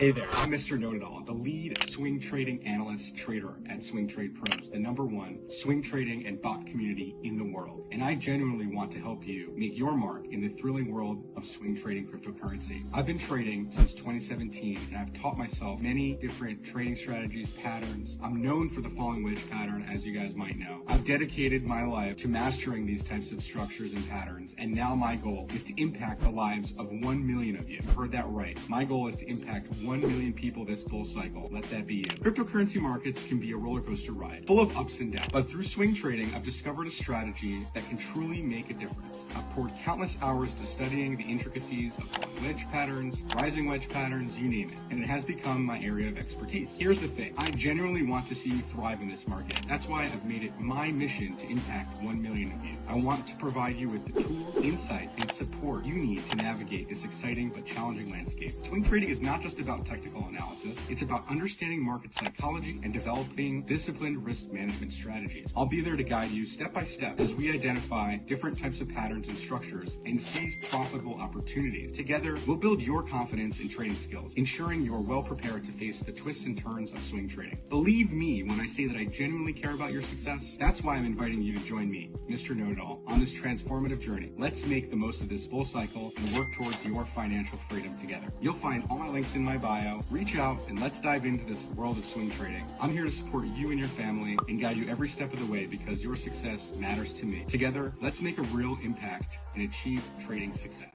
Hey there, I'm Mr. Know-It-All, the lead swing trading analyst trader at Swing Trade Pros, the #1 swing trading and bot community in the world. And I genuinely want to help you make your mark in the thrilling world of swing trading cryptocurrency. I've been trading since 2017 and I've taught myself many different trading strategies, patterns. I'm known for the falling wedge pattern, as you guys might know. I've dedicated my life to mastering these types of structures and patterns, and now my goal is to impact the lives of 1 million of you. You heard that right. My goal is to impact 1 million people this full cycle. Let that be you. Cryptocurrency markets can be a roller coaster ride, full of ups and downs. But through swing trading, I've discovered a strategy that can truly make a difference. I've poured countless hours to studying the intricacies of falling wedge patterns, rising wedge patterns, you name it, and it has become my area of expertise. Here's the thing. I genuinely want to see you thrive in this market. That's why I've made it my mission to impact 1 million of you. I want to provide you with the tools, insight, and support you need to navigate this exciting but challenging landscape. Swing trading is not just about technical analysis. It's about understanding market psychology and developing disciplined risk management strategies. I'll be there to guide you step by step as we identify different types of patterns and structures and seize profitable opportunities. Together, we'll build your confidence in trading skills, ensuring you're well prepared to face the twists and turns of swing trading. Believe me when I say that I genuinely care about your success. That's why I'm inviting you to join me, Mr. Know-It-All, on this transformative journey. Let's make the most of this full cycle and work towards your financial freedom together. You'll find all my links in my bio. Reach out and let's dive into this world of swing trading. I'm here to support you and your family and guide you every step of the way because your success matters to me. Together, let's make a real impact and achieve trading success.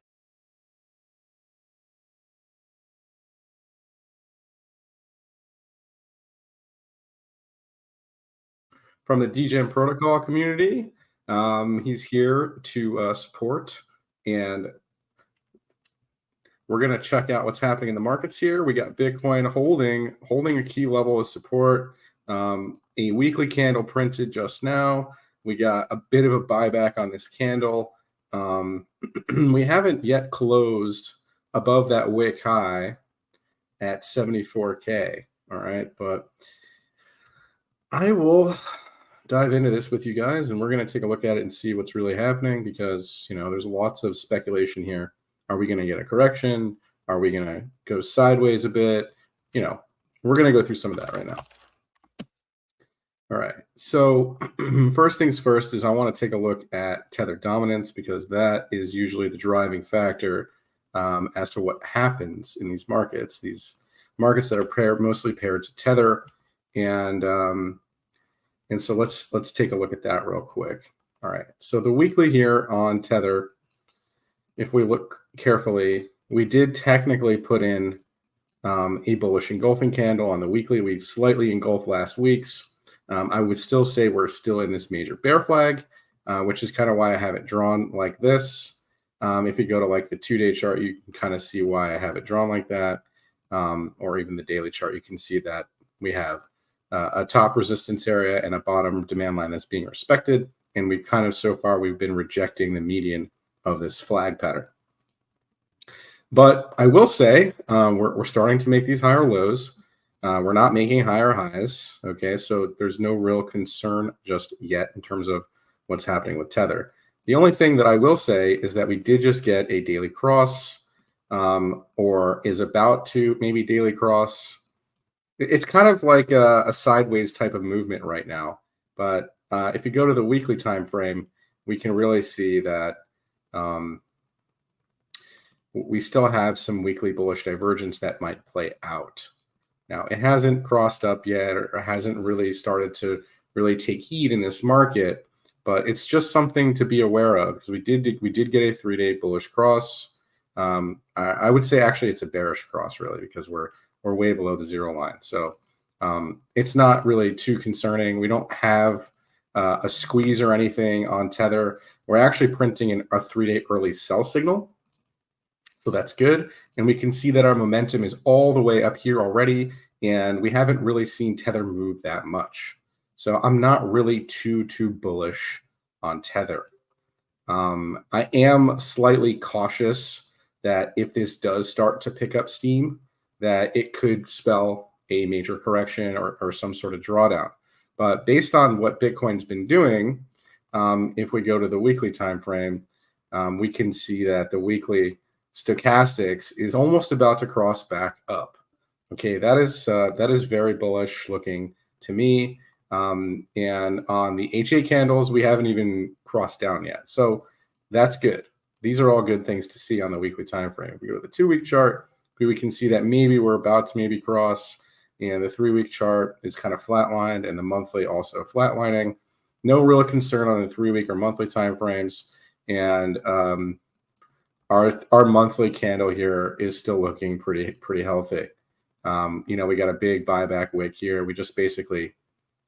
From the DGen protocol community. He's here to support, and we're going to check out what's happening in the markets here. We got Bitcoin holding a key level of support. A weekly candle printed just now. We got a bit of a buyback on this candle. We haven't yet closed above that wick high at 74K. All right, but I will dive into this with you guys, and we're going to take a look at it and see what's really happening because, there's lots of speculation here. Are we going to get a correction? Are we going to go sideways a bit? We're going to go through some of that right now. All right. So first things first is I want to take a look at tether dominance because that is usually the driving factor as to what happens in these markets that are mostly paired to tether. And so let's take a look at that real quick. All right. So the weekly here on tether, if we look carefully, we did technically put in a bullish engulfing candle on the weekly. We slightly engulfed last week's. I would still say we're still in this major bear flag, which is kind of why I have it drawn like this. If you go to like the 2-day chart, you can kind of see why I have it drawn like that. Or even the daily chart, you can see that we have a top resistance area and a bottom demand line that's being respected. And we've kind of, so far, we've been rejecting the median of this flag pattern. But I will say we're starting to make these higher lows. We're not making higher highs. Okay, so there's no real concern just yet in terms of what's happening with tether. The only thing that I will say is that we did just get a daily cross or is about to maybe daily cross. It's kind of like a sideways type of movement right now. But if you go to the weekly time frame, we can really see that we still have some weekly bullish divergence that might play out. Now, it hasn't crossed up yet or hasn't really started to really take heed in this market, but it's just something to be aware of because we did get a 3-day bullish cross. I would say actually it's a bearish cross really because we're way below the zero line. So it's not really too concerning. We don't have a squeeze or anything on tether. We're actually printing a 3-day early sell signal. So that's good. And we can see that our momentum is all the way up here already. And we haven't really seen tether move that much. So I'm not really too bullish on tether. I am slightly cautious that if this does start to pick up steam, that it could spell a major correction or some sort of drawdown. But based on what Bitcoin's been doing, if we go to the weekly time frame, we can see that the weekly stochastics is almost about to cross back up. Okay, that is very bullish looking to me. And on the HA candles, we haven't even crossed down yet. So that's good. These are all good things to see on the weekly time frame. If we go to the 2-week chart, we can see that maybe we're about to maybe cross, and the 3-week chart is kind of flatlined, and the monthly also flatlining. No real concern on the 3-week or monthly time frames. And our monthly candle here is still looking pretty healthy. We got a big buyback wick here. We just basically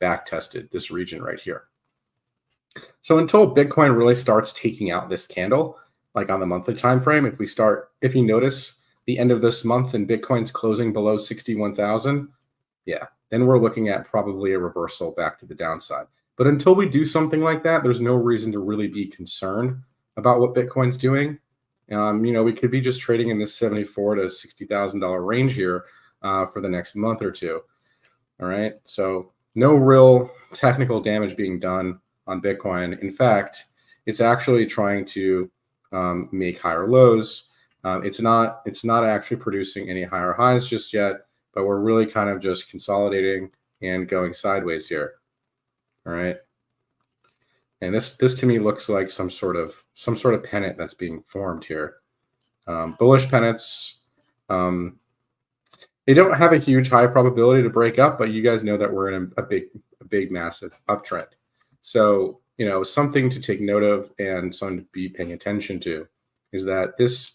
back tested this region right here. So until Bitcoin really starts taking out this candle, like on the monthly time frame, if you notice the end of this month and Bitcoin's closing below 61,000, yeah, then we're looking at probably a reversal back to the downside. But until we do something like that, there's no reason to really be concerned about what Bitcoin's doing. We could be just trading in this $74,000 to $60,000 range here for the next month or two. All right. So no real technical damage being done on Bitcoin. In fact, it's actually trying to make higher lows. It's not actually producing any higher highs just yet, but we're really kind of just consolidating and going sideways here. All right. And this to me looks like some sort of pennant that's being formed here. Bullish pennants. They don't have a huge high probability to break up, but you guys know that we're in a big massive uptrend. So, something to take note of and something to be paying attention to is that this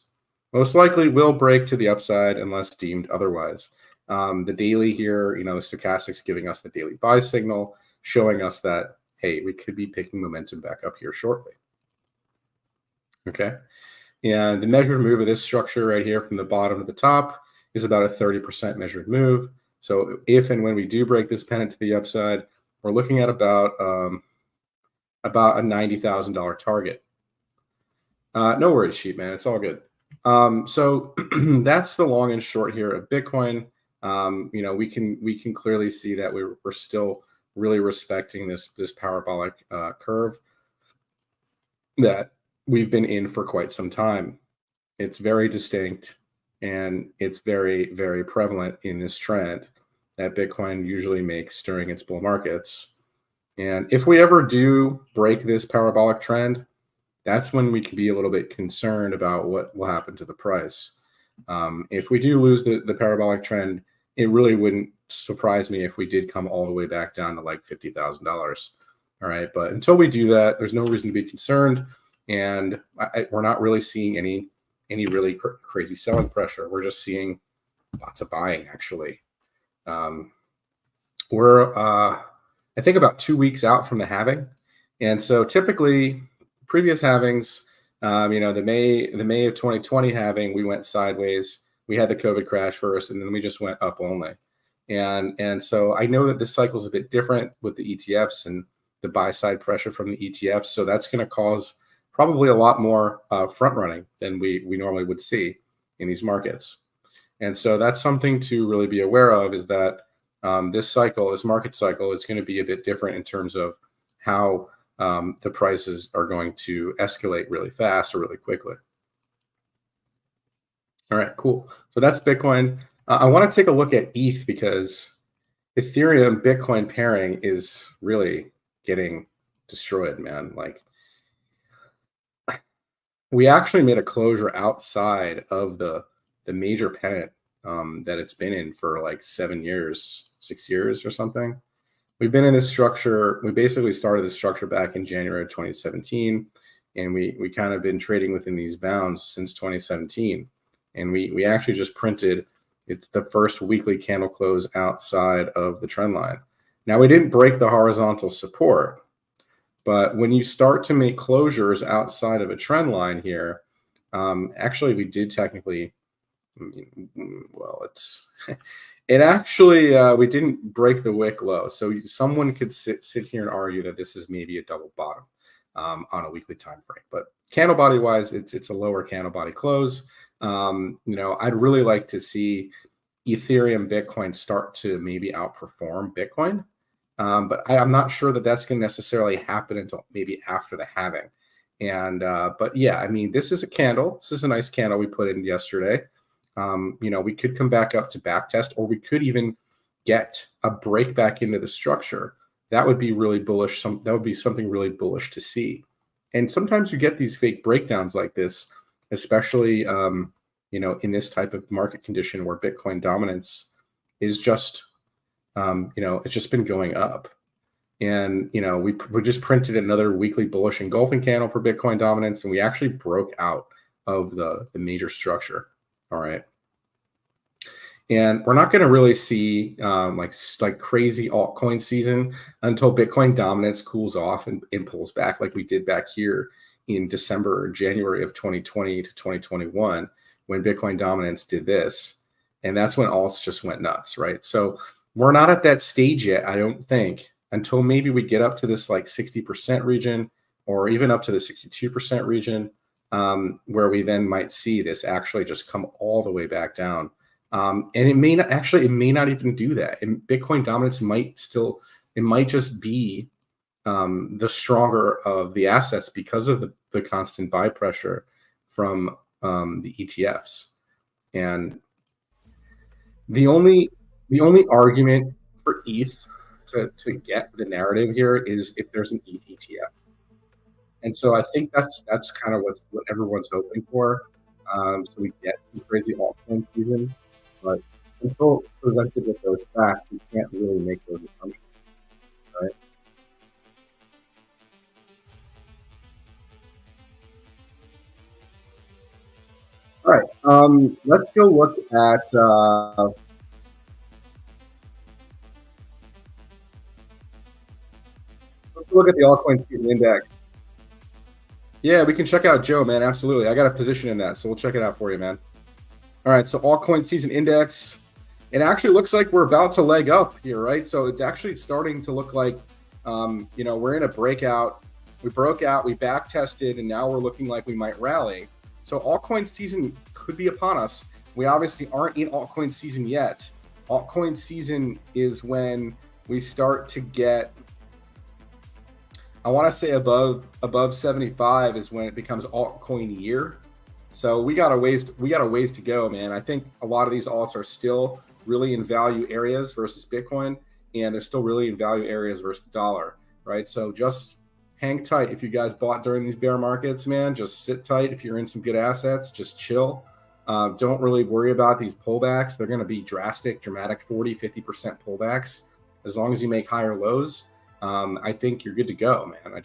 most likely will break to the upside unless deemed otherwise. The daily here, the stochastic's giving us the daily buy signal, showing us that, hey, we could be picking momentum back up here shortly. Okay. And the measured move of this structure right here from the bottom to the top is about a 30% measured move. So if and when we do break this pennant to the upside, we're looking at about a $90,000 target. No worries, sheep man. It's all good. So that's the long and short here of Bitcoin. We can clearly see that we're still really respecting this parabolic curve that we've been in for quite some time. It's very distinct, and it's very, very prevalent in this trend that Bitcoin usually makes during its bull markets. And if we ever do break this parabolic trend, that's when we can be a little bit concerned about what will happen to the price. If we do lose the parabolic trend, it really wouldn't surprise me if we did come all the way back down to like $50,000. All right. But until we do that, there's no reason to be concerned. And we're not really seeing any really crazy selling pressure. We're just seeing lots of buying, actually. We're, I think, about 2 weeks out from the halving. And so typically previous halvings, the May of 2020 halving, we went sideways. We had the COVID crash first, and then we just went up only. And so I know that this cycle is a bit different with the ETFs and the buy side pressure from the ETFs. So that's going to cause probably a lot more front running than we normally would see in these markets. And so that's something to really be aware of, is that this market cycle is going to be a bit different in terms of how the prices are going to escalate really fast or really quickly. All right, cool. So that's Bitcoin. I want to take a look at ETH because Ethereum Bitcoin pairing is really getting destroyed, man. Like, we actually made a closure outside of the major pennant that it's been in for like 6 years or something. We've been in this structure. We basically started this structure back in January of 2017, and we kind of been trading within these bounds since 2017. And we actually just printed it's the first weekly candle close outside of the trend line. Now, we didn't break the horizontal support, but when you start to make closures outside of a trend line here, actually we did technically, well, we didn't break the wick low. So someone could sit here and argue that this is maybe a double bottom on a weekly time frame. But candle body wise, it's a lower candle body close. I'd really like to see Ethereum Bitcoin start to maybe outperform Bitcoin. But I'm not sure that that's going to necessarily happen until maybe after the halving. And but yeah, I mean, this is a candle. This is a nice candle we put in yesterday. we could come back up to back test, or we could even get a break back into the structure. That would be really bullish. That would be something really bullish to see. And sometimes you get these fake breakdowns like this, especially in this type of market condition where Bitcoin dominance is just it's just been going up. And we just printed another weekly bullish engulfing candle for Bitcoin dominance, and we actually broke out of the major structure. All right. And we're not going to really see like crazy altcoin season until Bitcoin dominance cools off and pulls back, like we did back here in December or January of 2020 to 2021, when Bitcoin dominance did this. And that's when alts just went nuts, right? So we're not at that stage yet, I don't think, until maybe we get up to this like 60% region, or even up to the 62% region, where we then might see this actually just come all the way back down. And it may not even do that. And Bitcoin dominance might just be the stronger of the assets because of the constant buy pressure from the ETFs. And the only argument for ETH to get the narrative here is if there's an ETH ETF. And so I think that's kind of what everyone's hoping for. So we get some crazy altcoin season. But until presented with those facts, we can't really make those assumptions, right? All right, let's go look at the altcoin season index. Yeah, we can check out Joe, man. Absolutely, I got a position in that, so we'll check it out for you, man. All right, so altcoin season index. It actually looks like we're about to leg up here, right? So it's actually starting to look like, we're in a breakout. We broke out, we back tested, and now we're looking like we might rally. So altcoin season could be upon us. We obviously aren't in altcoin season yet. Altcoin season is when we start to get, I want to say above 75 is when it becomes altcoin year. So we got a ways to go, man. I think a lot of these alts are still really in value areas versus Bitcoin, and they're still really in value areas versus the dollar, right? So just hang tight. If you guys bought during these bear markets, man, just sit tight. If you're in some good assets, just chill. Don't really worry about these pullbacks. They're going to be dramatic 40, 50% pullbacks. As long as you make higher lows, I think you're good to go, man.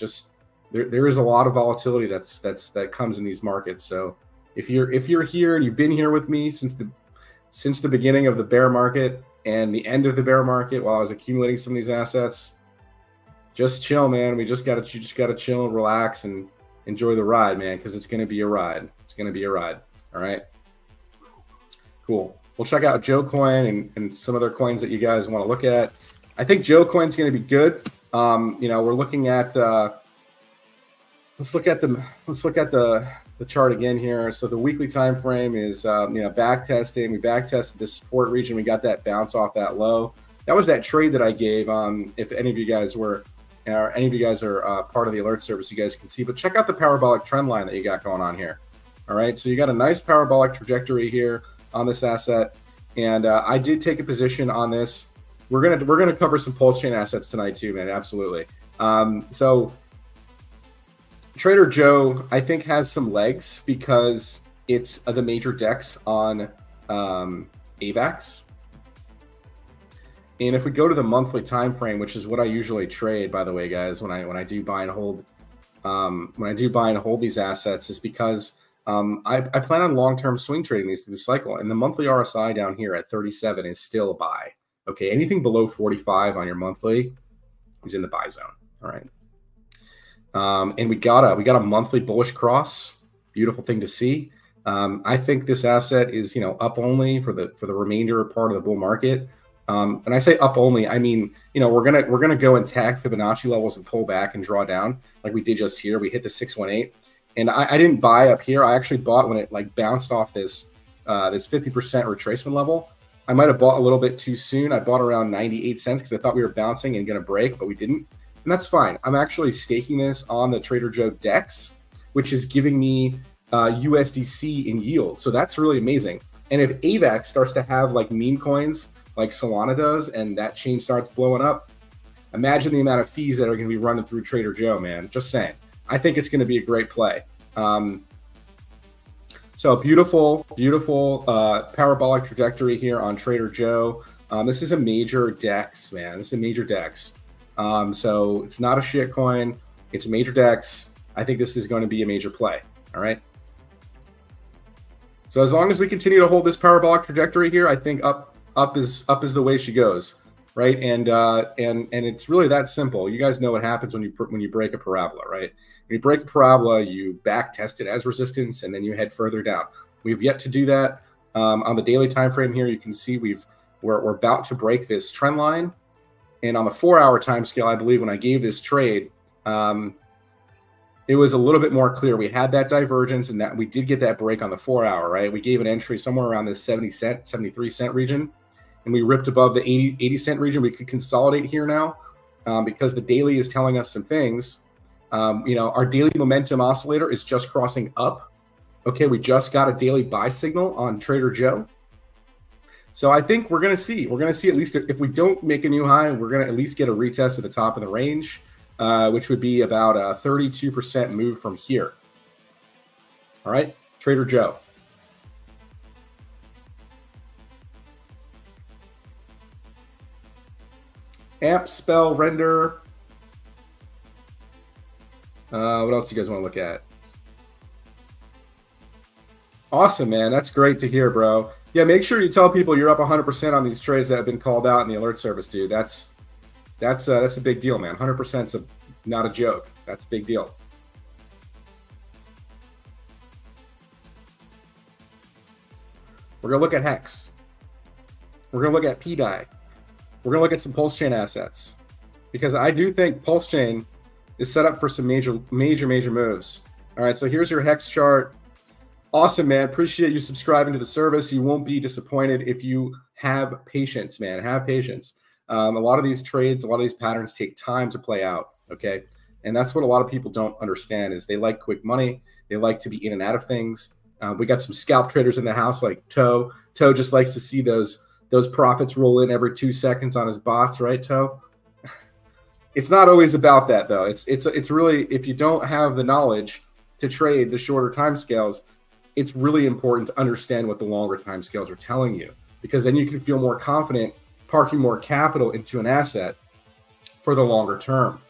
There is a lot of volatility that comes in these markets. So if you're here and you've been here with me since the beginning of the bear market and the end of the bear market while I was accumulating some of these assets, just chill, man. You just gotta chill and relax and enjoy the ride, man, because it's gonna be a ride. It's gonna be a ride. All right. Cool. We'll check out Joe Coin and some other coins that you guys want to look at. I think Joe Coin's gonna be good. We're looking at let's look at the chart again here. So the weekly time frame is back testing. We back tested the support region. We got that bounce off that low. That was that trade that I gave. If any of you guys are part of the alert service, you guys can see. But check out the parabolic trend line that you got going on here. All right, so you got a nice parabolic trajectory here on this asset, and I did take a position on this. We're gonna cover some pulse chain assets tonight too, man. Absolutely. So Trader Joe, I think, has some legs because it's the major DEX on AVAX. And if we go to the monthly time frame, which is what I usually trade, by the way, guys, when I do buy and hold, these assets, is because I plan on long-term swing trading these through the cycle. And the monthly RSI down here at 37 is still a buy. Okay, anything below 45 on your monthly is in the buy zone. All right. And we got a monthly bullish cross. Beautiful thing to see. I think this asset is up only for the remainder part of the bull market. And I say up only, I mean we're gonna go and tag Fibonacci levels and pull back and draw down like we did just here. We hit the 618, and I didn't buy up here. I actually bought when it like bounced off this 50% retracement level. I might have bought a little bit too soon. I bought around 98 cents because I thought we were bouncing and gonna break, but we didn't. And that's fine. I'm actually staking this on the Trader Joe DEX, which is giving me USDC in yield. So that's really amazing. And if AVAX starts to have like meme coins like Solana does, and that chain starts blowing up, imagine the amount of fees that are going to be running through Trader Joe, man. Just saying. I think it's going to be a great play. So beautiful, beautiful parabolic trajectory here on Trader Joe. This is a major DEX, man. This is a major DEX. So it's not a shit coin. It's a major DEX. I think this is going to be a major play. All right. So as long as we continue to hold this parabolic trajectory here, I think up is the way she goes, right? And it's really that simple. You guys know what happens when you break a parabola, right? When you break a parabola, you back test it as resistance, and then you head further down. We've yet to do that. On the daily time frame here, you can see we're about to break this trend line, and on the 4-hour time scale, I believe when I gave this trade, it was a little bit more clear. We had that divergence, and that we did get that break on the 4-hour, right? We gave an entry somewhere around the 73 cent region, and we ripped above the 80 cent region. We could consolidate here now because the daily is telling us some things. Our daily momentum oscillator is just crossing up. Okay, we just got a daily buy signal on Trader Joe. So I think we're going to see at least, if we don't make a new high, we're going to at least get a retest at the top of the range, which would be about a 32% move from here. All right, Trader Joe. Amp, spell, render. What else do you guys want to look at? Awesome, man. That's great to hear, bro. Yeah, make sure you tell people you're up 100% on these trades that have been called out in the alert service, dude. That's a big deal, man. 100% is not a joke. That's a big deal. We're going to look at Hex. We're going to look at PDI. We're going to look at some Pulse Chain assets, because I do think Pulse Chain is set up for some major moves. All right, so here's your Hex chart. Awesome, man. Appreciate you subscribing to the service. You won't be disappointed if you have patience, man. Have patience. A lot of these trades, a lot of these patterns take time to play out, okay? And that's what a lot of people don't understand is they like quick money. They like to be in and out of things. We got some scalp traders in the house like Toe. Toe just likes to see those profits roll in every 2 seconds on his bots, right, Toe? It's not always about that, though. It's really, if you don't have the knowledge to trade the shorter time scales, it's really important to understand what the longer time scales are telling you, because then you can feel more confident parking more capital into an asset for the longer term.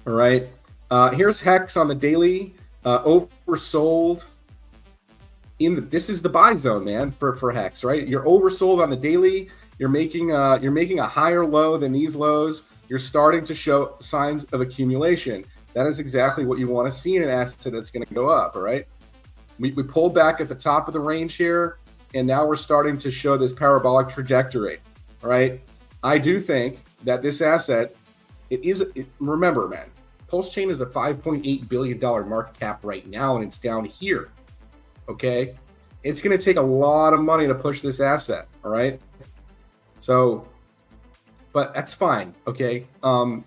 All right. Here's Hex on the daily, oversold. This is the buy zone, man, for Hex, right? You're oversold on the daily. You're making a higher low than these lows. You're starting to show signs of accumulation. That is exactly what you want to see in an asset that's going to go up, all right? We pulled back at the top of the range here, and now we're starting to show this parabolic trajectory, all right? I do think that this asset, remember, man, Pulse Chain is a $5.8 billion market cap right now, and it's down here, okay? It's going to take a lot of money to push this asset, all right? So, but that's fine, okay?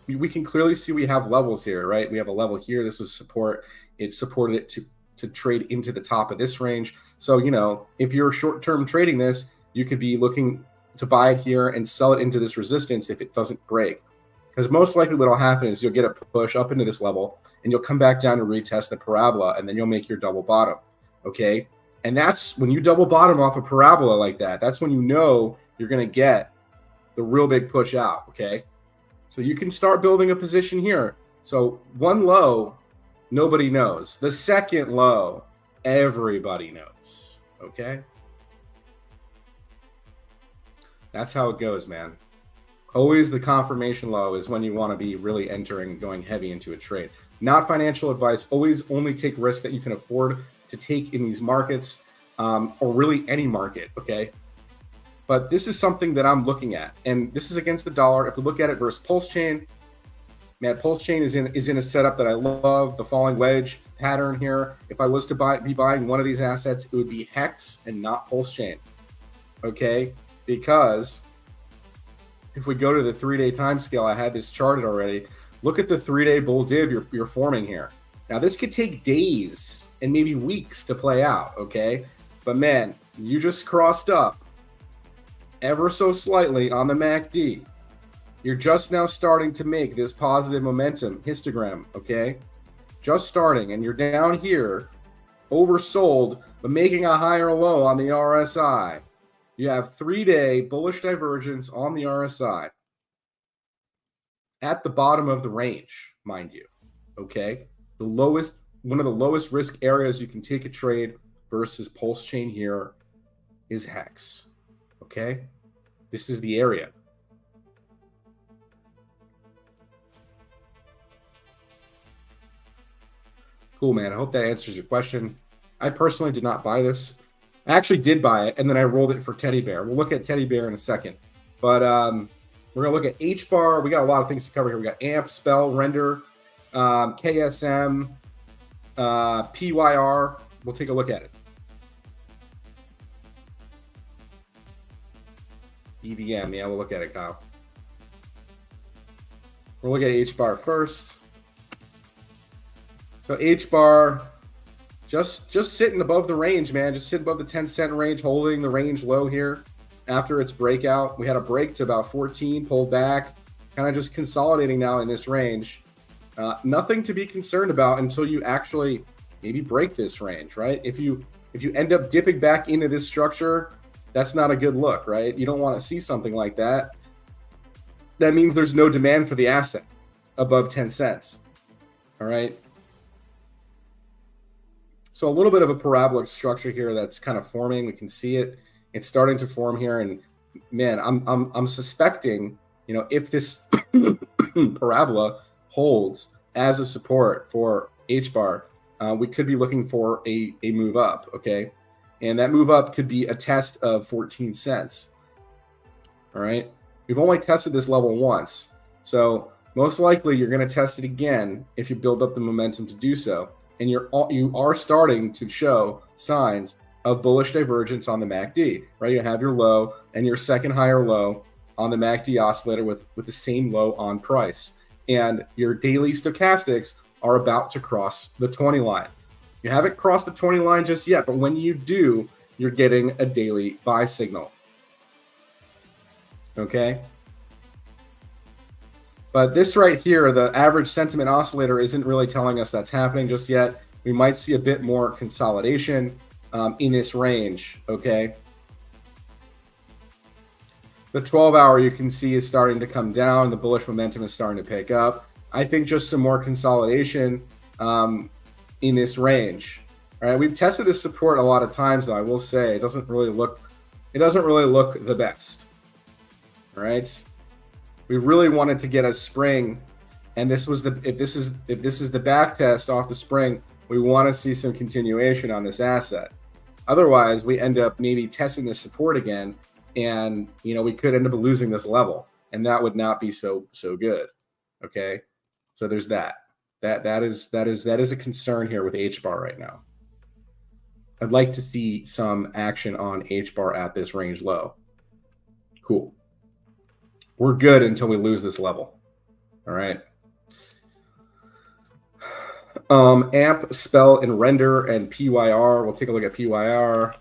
We can clearly see we have levels here, right? We have a level here. This was support. It supported it to trade into the top of this range. So, if you're short-term trading this, you could be looking to buy it here and sell it into this resistance if it doesn't break. Because most likely what will happen is you'll get a push up into this level, and you'll come back down and retest the parabola, and then you'll make your double bottom, okay? And that's when you double bottom off a parabola like that, that's when you know you're going to get the real big push out, okay? So you can start building a position here. So one low, nobody knows. The second low, everybody knows, okay? That's how it goes, man. Always the confirmation low is when you want to be really entering, going heavy into a trade. Not financial advice. Always only take risks that you can afford to take in these markets, or really any market, okay? But this is something that I'm looking at, and this is against the dollar. If we look at it versus Pulse Chain, man, Pulse Chain is in a setup that I love. The falling wedge pattern here. If I was to be buying one of these assets, it would be Hex and not Pulse Chain, okay? Because if we go to the 3-day time scale, I had this charted already. Look at the 3-day bull div you're forming here. Now this could take days and maybe weeks to play out, okay? But man, you just crossed up ever so slightly on the MACD. You're just now starting to make this positive momentum histogram, okay? Just starting, and you're down here, oversold, but making a higher low on the RSI. You have 3-day bullish divergence on the RSI at the bottom of the range, mind you, okay? The lowest, one of the lowest risk areas you can take a trade versus pulse chain here is hex, okay? This is the area. Cool, man. I hope that answers your question. I personally did not buy this. I actually did buy it, and then I rolled it for Teddy Bear. We'll look at Teddy Bear in a second. But we're going to look at H-bar. We got a lot of things to cover here. We got AMP, spell, render, KSM, PYR. We'll take a look at it. EVM. Yeah, we'll look at it, Kyle. We'll look at H-bar first. So H-bar, just sitting above the range, man. Just sitting above the 10-cent range, holding the range low here after its breakout. We had a break to about 14, pulled back, kind of just consolidating now in this range. Nothing to be concerned about until you actually maybe break this range, right? If you end up dipping back into this structure, that's not a good look, right? You don't want to see something like that. That means there's no demand for the asset above 10 cents, all right? So a little bit of a parabolic structure here that's kind of forming. We can see it. It's starting to form here, and man, I'm suspecting, you know, if this parabola holds as a support for H-bar, we could be looking for a move up, okay? And that move up could be a test of 14 cents. All right. We've only tested this level once, so most likely you're going to test it again if you build up the momentum to do so. And you are starting to show signs of bullish divergence on the MACD, right? You have your low and your second higher low on the MACD oscillator with the same low on price. And your daily stochastics are about to cross the 20 line. You haven't crossed the 20 line just yet, but when you do, you're getting a daily buy signal. Okay? But this right here, the average sentiment oscillator, isn't really telling us that's happening just yet. We might see a bit more consolidation in this range, okay? The 12-hour you can see is starting to come down. The bullish momentum is starting to pick up. I think just some more consolidation in this range. All right, we've tested this support a lot of times, though. I will say it doesn't really look the best. All right. We really wanted to get a spring, and this was if this is the back test off the spring, we want to see some continuation on this asset. Otherwise, we end up maybe testing the support again, and you know we could end up losing this level, and that would not be so good. Okay, so there's that. That is a concern here with H-bar right now. I'd like to see some action on H-bar at this range low. Cool. We're good until we lose this level. All right. AMP, spell, and render, and PYR. We'll take a look at PYR.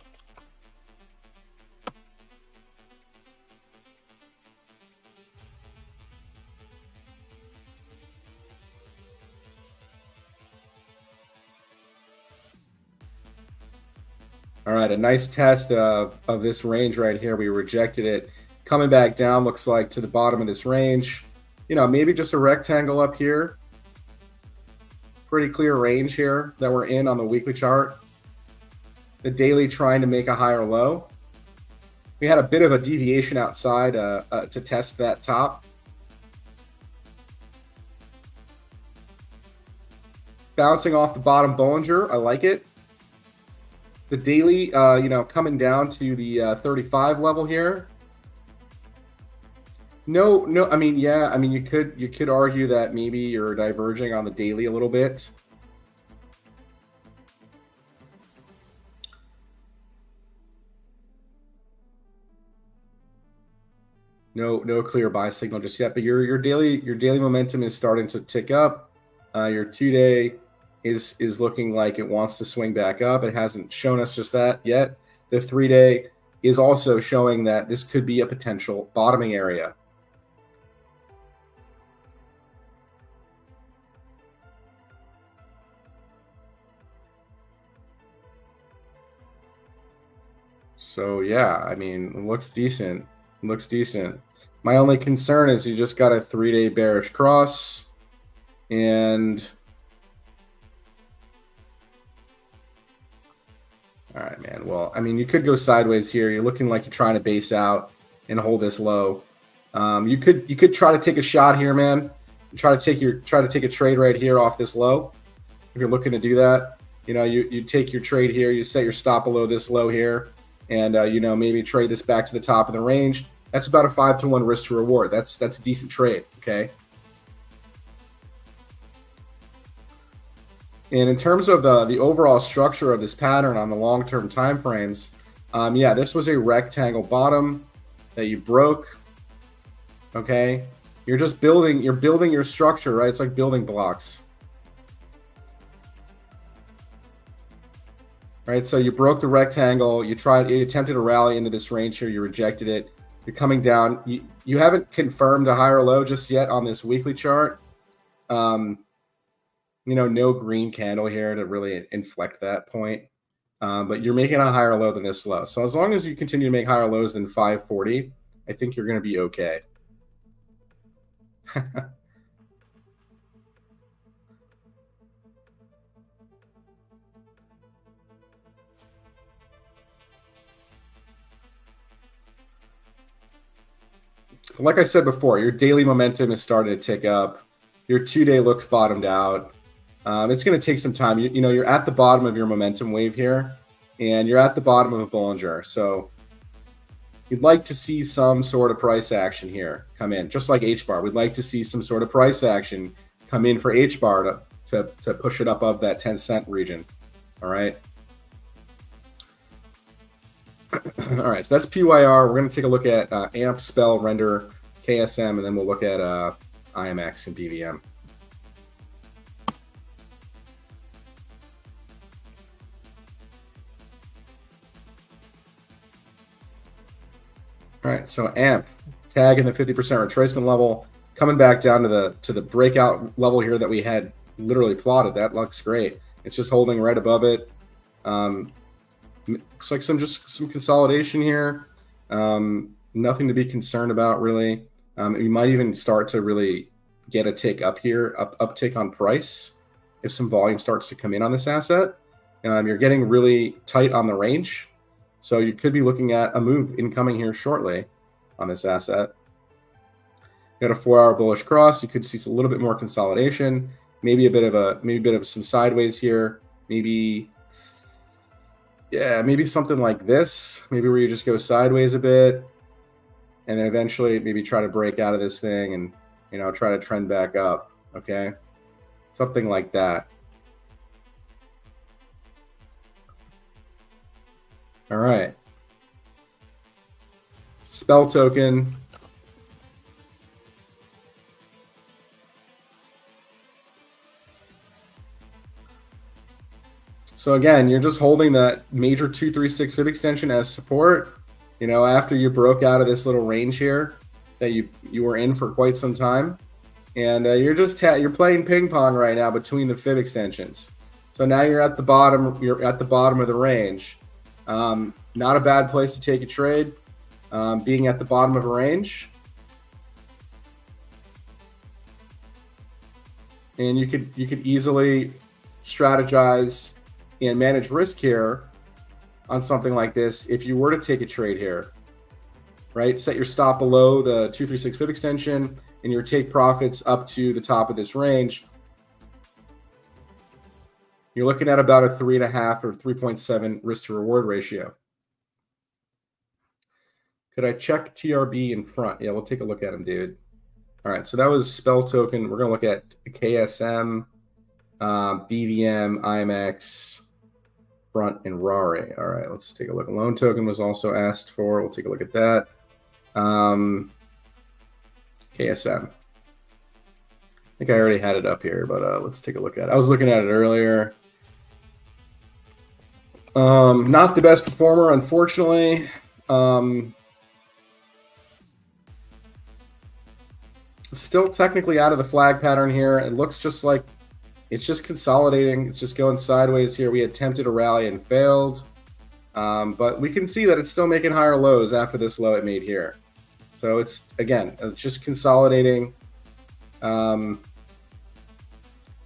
All right, a nice test of this range right here. We rejected it. Coming back down, looks like to the bottom of this range. You know, maybe just a rectangle up here. Pretty clear range here that we're in on the weekly chart. The daily trying to make a higher low. We had a bit of a deviation outside to test that top. Bouncing off the bottom Bollinger, I like it. The daily, you know, coming down to the 35 level here. No. I mean, yeah. I mean, you could argue that maybe you're diverging on the daily a little bit. No clear buy signal just yet. But your daily momentum is starting to tick up. Your 2-day is looking like it wants to swing back up. It hasn't shown us just that yet. The 3-day is also showing that this could be a potential bottoming area. So yeah, I mean, it looks decent. It looks decent. My only concern is you just got a 3-day bearish cross, and all right, man. Well, I mean, you could go sideways here. You're looking like you're trying to base out and hold this low. You could try to take a shot here, man. Try to take a trade right here off this low. If you're looking to do that, you know, you take your trade here. You set your stop below this low here, and you know, maybe trade this back to the top of the range. That's about a 5-to-1 risk to reward. That's a decent trade. Okay. And in terms of the overall structure of this pattern on the long-term time frames, yeah, this was a rectangle bottom that you broke. Okay, you're building your structure, right? It's like building blocks, right? So you broke the rectangle. You attempted to rally into this range here. You rejected it. You're coming down. You haven't confirmed a higher low just yet on this weekly chart. You know, no green candle here to really inflect that point. But you're making a higher low than this low. So as long as you continue to make higher lows than 540, I think you're going to be okay. Like I said before, your daily momentum is starting to tick up. Your 2-day looks bottomed out. It's going to take some time. You know, you're at the bottom of your momentum wave here, and you're at the bottom of a Bollinger. So you'd like to see some sort of price action here come in, just like H-bar. We'd like to see some sort of price action come in for H-bar to push it up above that 10-cent region. All right. All right, so that's PYR. We're going to take a look at AMP, Spell, Render, KSM, and then we'll look at IMX and BVM. All right, so AMP, tag in the 50% retracement level, coming back down to the breakout level here that we had literally plotted. That looks great. It's just holding right above it. Looks like some consolidation here. Nothing to be concerned about really. You might even start to really get a tick up here, uptick on price if some volume starts to come in on this asset. You're getting really tight on the range, so you could be looking at a move incoming here shortly on this asset. You got a 4-hour bullish cross. You could see a little bit more consolidation, maybe a bit of some sideways here, maybe. Yeah, maybe something like this, maybe where you just go sideways a bit and then eventually maybe try to break out of this thing and, you know, try to trend back up, okay? Something like that. All right. Spell token. So again, you're just holding that major 236 fib extension as support. You know, after you broke out of this little range here that you were in for quite some time, and you're playing ping pong right now between the fib extensions. So now you're at the bottom. You're at the bottom of the range. Not a bad place to take a trade. Being at the bottom of a range, and you could easily strategize and manage risk here on something like this. If you were to take a trade here, right, set your stop below the 236 fib extension and your take profits up to the top of this range, you're looking at about a 3.5 or 3.7 risk to reward ratio. Could I check TRB in front? Yeah, we'll take a look at him, David. All right, so that was Spell token. We're going to look at KSM, BVM, IMX, front, and Rari. All right, let's take a look. Loan token was also asked for. We'll take a look at that. KSM. think I already had it up here, but let's take a look at it. I was looking at it earlier. Not the best performer, unfortunately. Still technically out of the flag pattern here. It looks just like it's just consolidating. It's just going sideways here. We attempted a rally and failed. But we can see that it's still making higher lows after this low it made here. So it's, again, it's just consolidating.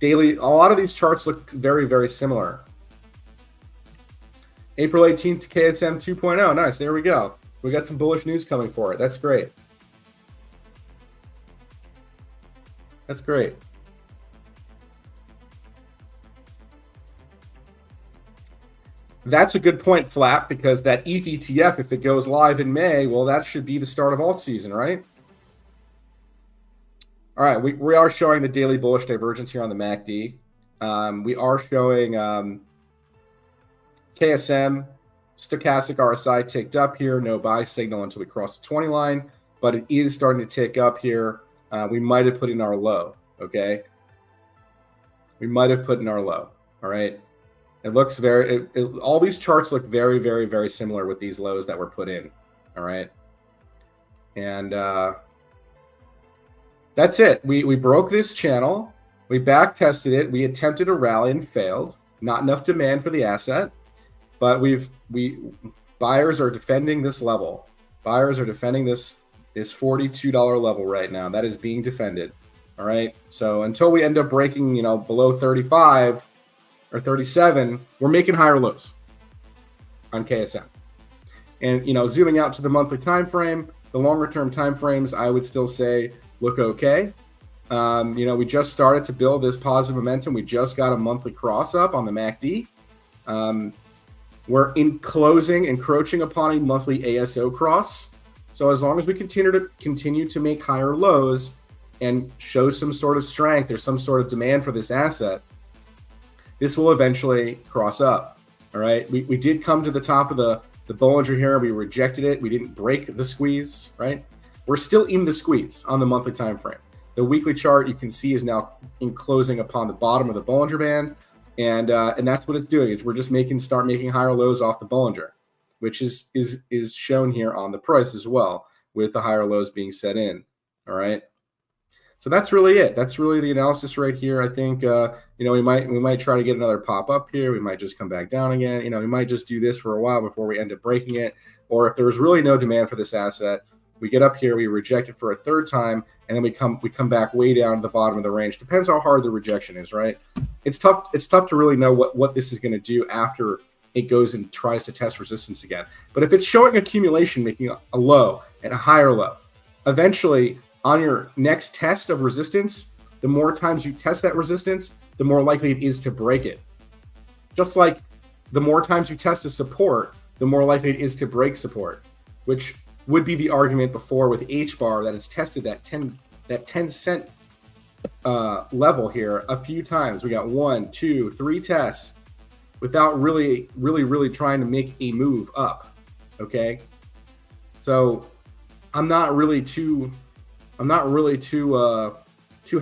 Daily, a lot of these charts look very, very similar. April 18th, KSM 2.0. Nice. There we go. We got some bullish news coming for it. That's great. That's great. That's a good point, Flap, because that ETH ETF, if it goes live in May, well, that should be the start of alt season, right? All right, we are showing the daily bullish divergence here on the MACD. We are showing KSM, stochastic RSI ticked up here, no buy signal until we cross the 20 line, but it is starting to tick up here. We might have put in our low, okay? We might have put in our low, all right? It looks very, all these charts look very, very, very similar with these lows that were put in, all right? And that's it. We broke this channel. We back tested it. We attempted a rally and failed. Not enough demand for the asset, but buyers are defending this level. Buyers are defending this $42 level right now. That is being defended. All right. So until we end up breaking, below 35 or 37, we're making higher lows on KSM. And zooming out to the monthly time frame, the longer term time frames, I would still say look okay. We just started to build this positive momentum. We just got a monthly cross up on the MACD. We're encroaching upon a monthly ASO cross. So as long as we continue to make higher lows and show some sort of strength or some sort of demand for this asset, this will eventually cross up. All right. We did come to the top of the Bollinger here. We rejected it. We didn't break the squeeze, right? We're still in the squeeze on the monthly time frame. The weekly chart you can see is now enclosing upon the bottom of the Bollinger Band, and that's what it's doing. We're just start making higher lows off the Bollinger, which is shown here on the price as well, with the higher lows being set in. All right. So that's really it. That's really the analysis right here. I think we might try to get another pop up here. We might just come back down again. We might just do this for a while before we end up breaking it. Or if there's really no demand for this asset, we get up here, we reject it for a third time, and then we come back way down to the bottom of the range. Depends how hard the rejection is, right? It's tough to really know what this is going to do after it goes and tries to test resistance again. But if it's showing accumulation, making a low and a higher low, eventually on your next test of resistance, the more times you test that resistance, the more likely it is to break it. Just like the more times you test a support, the more likely it is to break support, which would be the argument before with H-bar that it's tested that 10 cent level here a few times. We got 1, 2, 3 tests without really trying to make a move up. Okay, so I'm not really too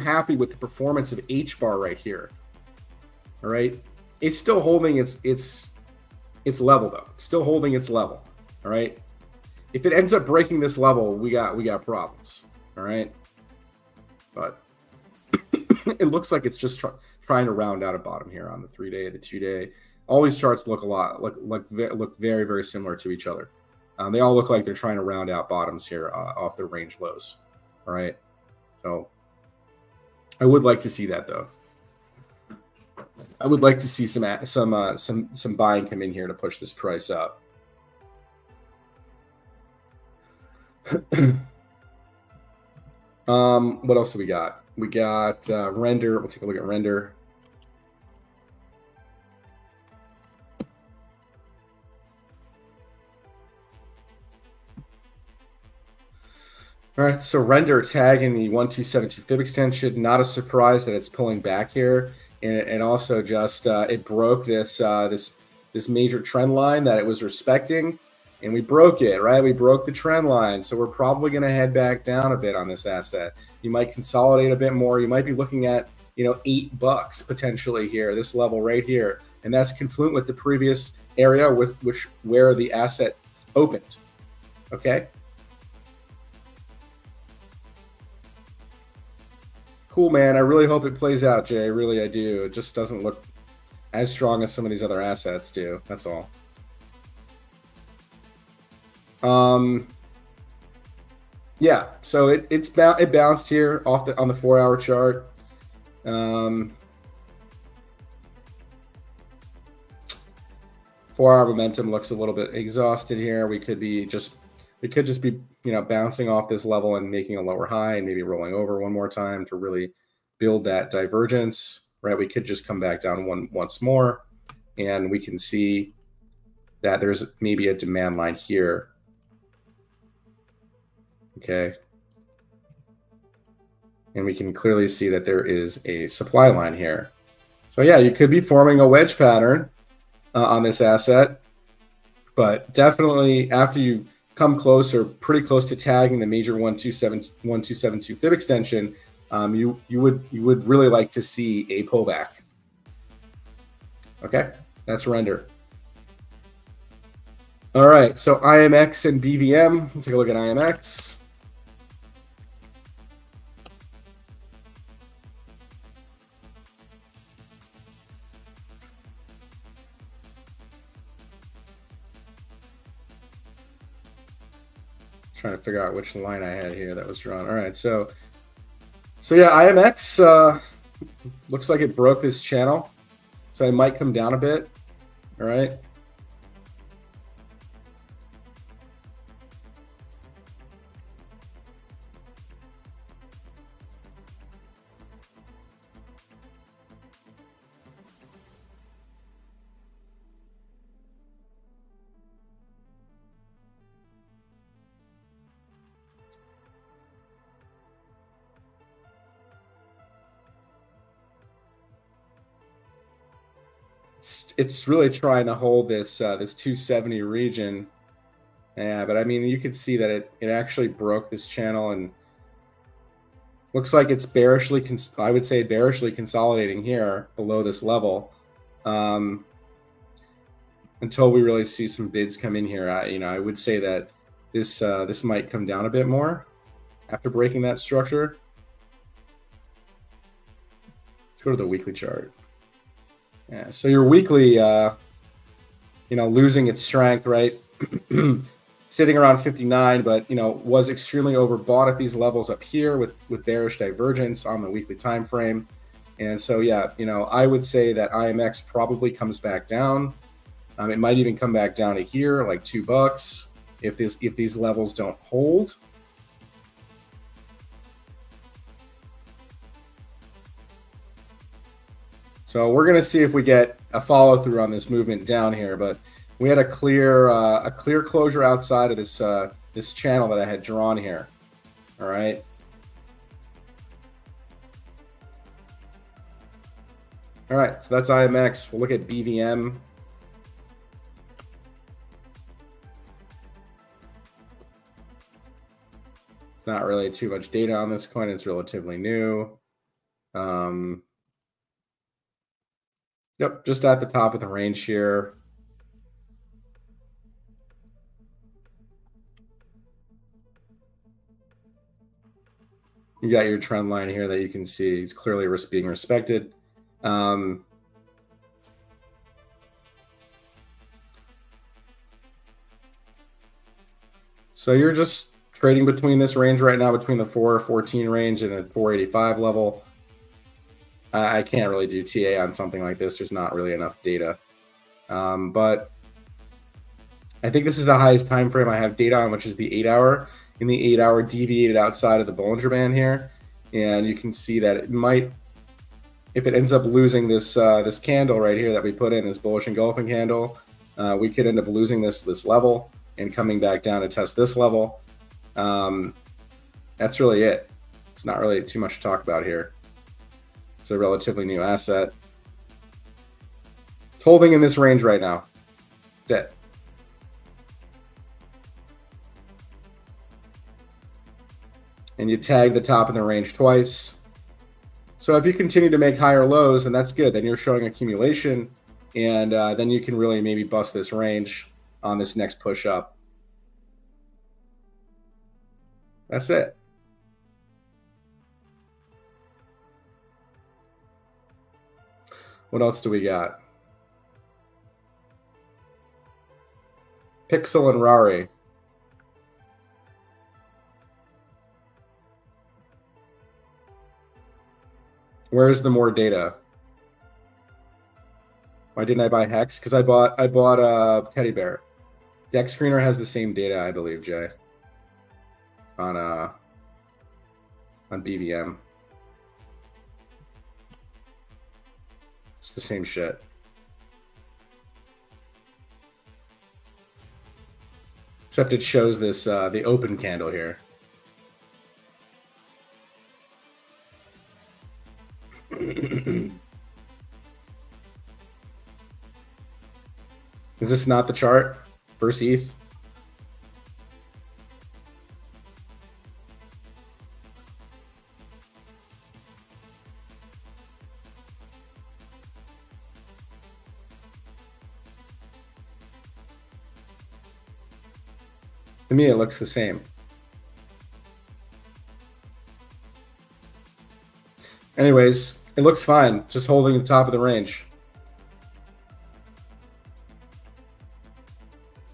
happy with the performance of H-bar right here. All right, it's still holding its level though. It's still holding its level. All right. If it ends up breaking this level, we got problems. All right, but it looks like it's just trying to round out a bottom here on the 3-day, the 2-day. All these charts look look very, very similar to each other. They all look like they're trying to round out bottoms here off their range lows. All right, so I would like to see that though. I would like to see some buying come in here to push this price up. What else do we got? We got render. We'll take a look at render. All right, so render tagging the 1272 fib extension. Not a surprise that it's pulling back here, and also just it broke this major trend line that it was respecting. and we broke it, right? We broke the trend line. So we're probably going to head back down a bit on this asset. You might consolidate a bit more. You might be looking at, $8 potentially here, this level right here. And that's confluent with the previous area where the asset opened. Okay. Cool, man. I really hope it plays out, Jay. Really, I do. It just doesn't look as strong as some of these other assets do. That's all. Yeah, so it bounced here on the 4-hour chart. 4-hour momentum looks a little bit exhausted here. We could just be bouncing off this level and making a lower high and maybe rolling over one more time to really build that divergence, right? We could just come back down once more, and we can see that there's maybe a demand line here. Okay. And we can clearly see that there is a supply line here. So yeah, you could be forming a wedge pattern on this asset, but definitely after you come close or pretty close to tagging the major 1272 fib extension, you would really like to see a pullback. Okay, that's render. All right, so IMX and BVM. Let's take a look at IMX. Trying to figure out which line I had here that was drawn. All right, so yeah, IMX looks like it broke this channel, so it might come down a bit. All right. It's really trying to hold this 270 region. Yeah, but I mean, you could see that it actually broke this channel and looks like it's bearishly, I would say bearishly consolidating here below this level until we really see some bids come in here. I would say that this might come down a bit more after breaking that structure. Let's go to the weekly chart. Yeah, so your weekly, losing its strength, right? Sitting around 59, but was extremely overbought at these levels up here with bearish divergence on the weekly time frame. And so yeah, I would say that IMX probably comes back down. It might even come back down to here, like $2 if these levels don't hold. So we're going to see if we get a follow through on this movement down here, but we had a clear closure outside of this channel that I had drawn here. All right. All right, so that's IMX. We'll look at BVM. Not really too much data on this coin. It's relatively new. Yep, just at the top of the range here. You got your trend line here that you can see. It's clearly being respected. So you're just trading between this range right now, between the 414 range and the 485 level. I can't really do TA on something like this. There's not really enough data. But I think this is the highest time frame I have data on, which is the 8-hour. In the 8-hour, deviated outside of the Bollinger Band here. And you can see that it might, if it ends up losing this this candle right here that we put in, this bullish engulfing candle, we could end up losing this level and coming back down to test this level. That's really it. It's not really too much to talk about here. It's a relatively new asset. It's holding in this range right now. That's it. and you tag the top of the range twice. So if you continue to make higher lows, then that's good. Then you're showing accumulation, and then you can really maybe bust this range on this next push up. That's it. What else do we got? Pixel and Rari. Where's the more data? Why didn't I buy Hex? Because I bought Teddy Bear. Deck Screener has the same data, I believe, Jay. On BVM. It's the same shit. Except it shows this the open candle here. Is this not the chart? First ETH? To me, it looks the same. Anyways, it looks fine. Just holding the top of the range.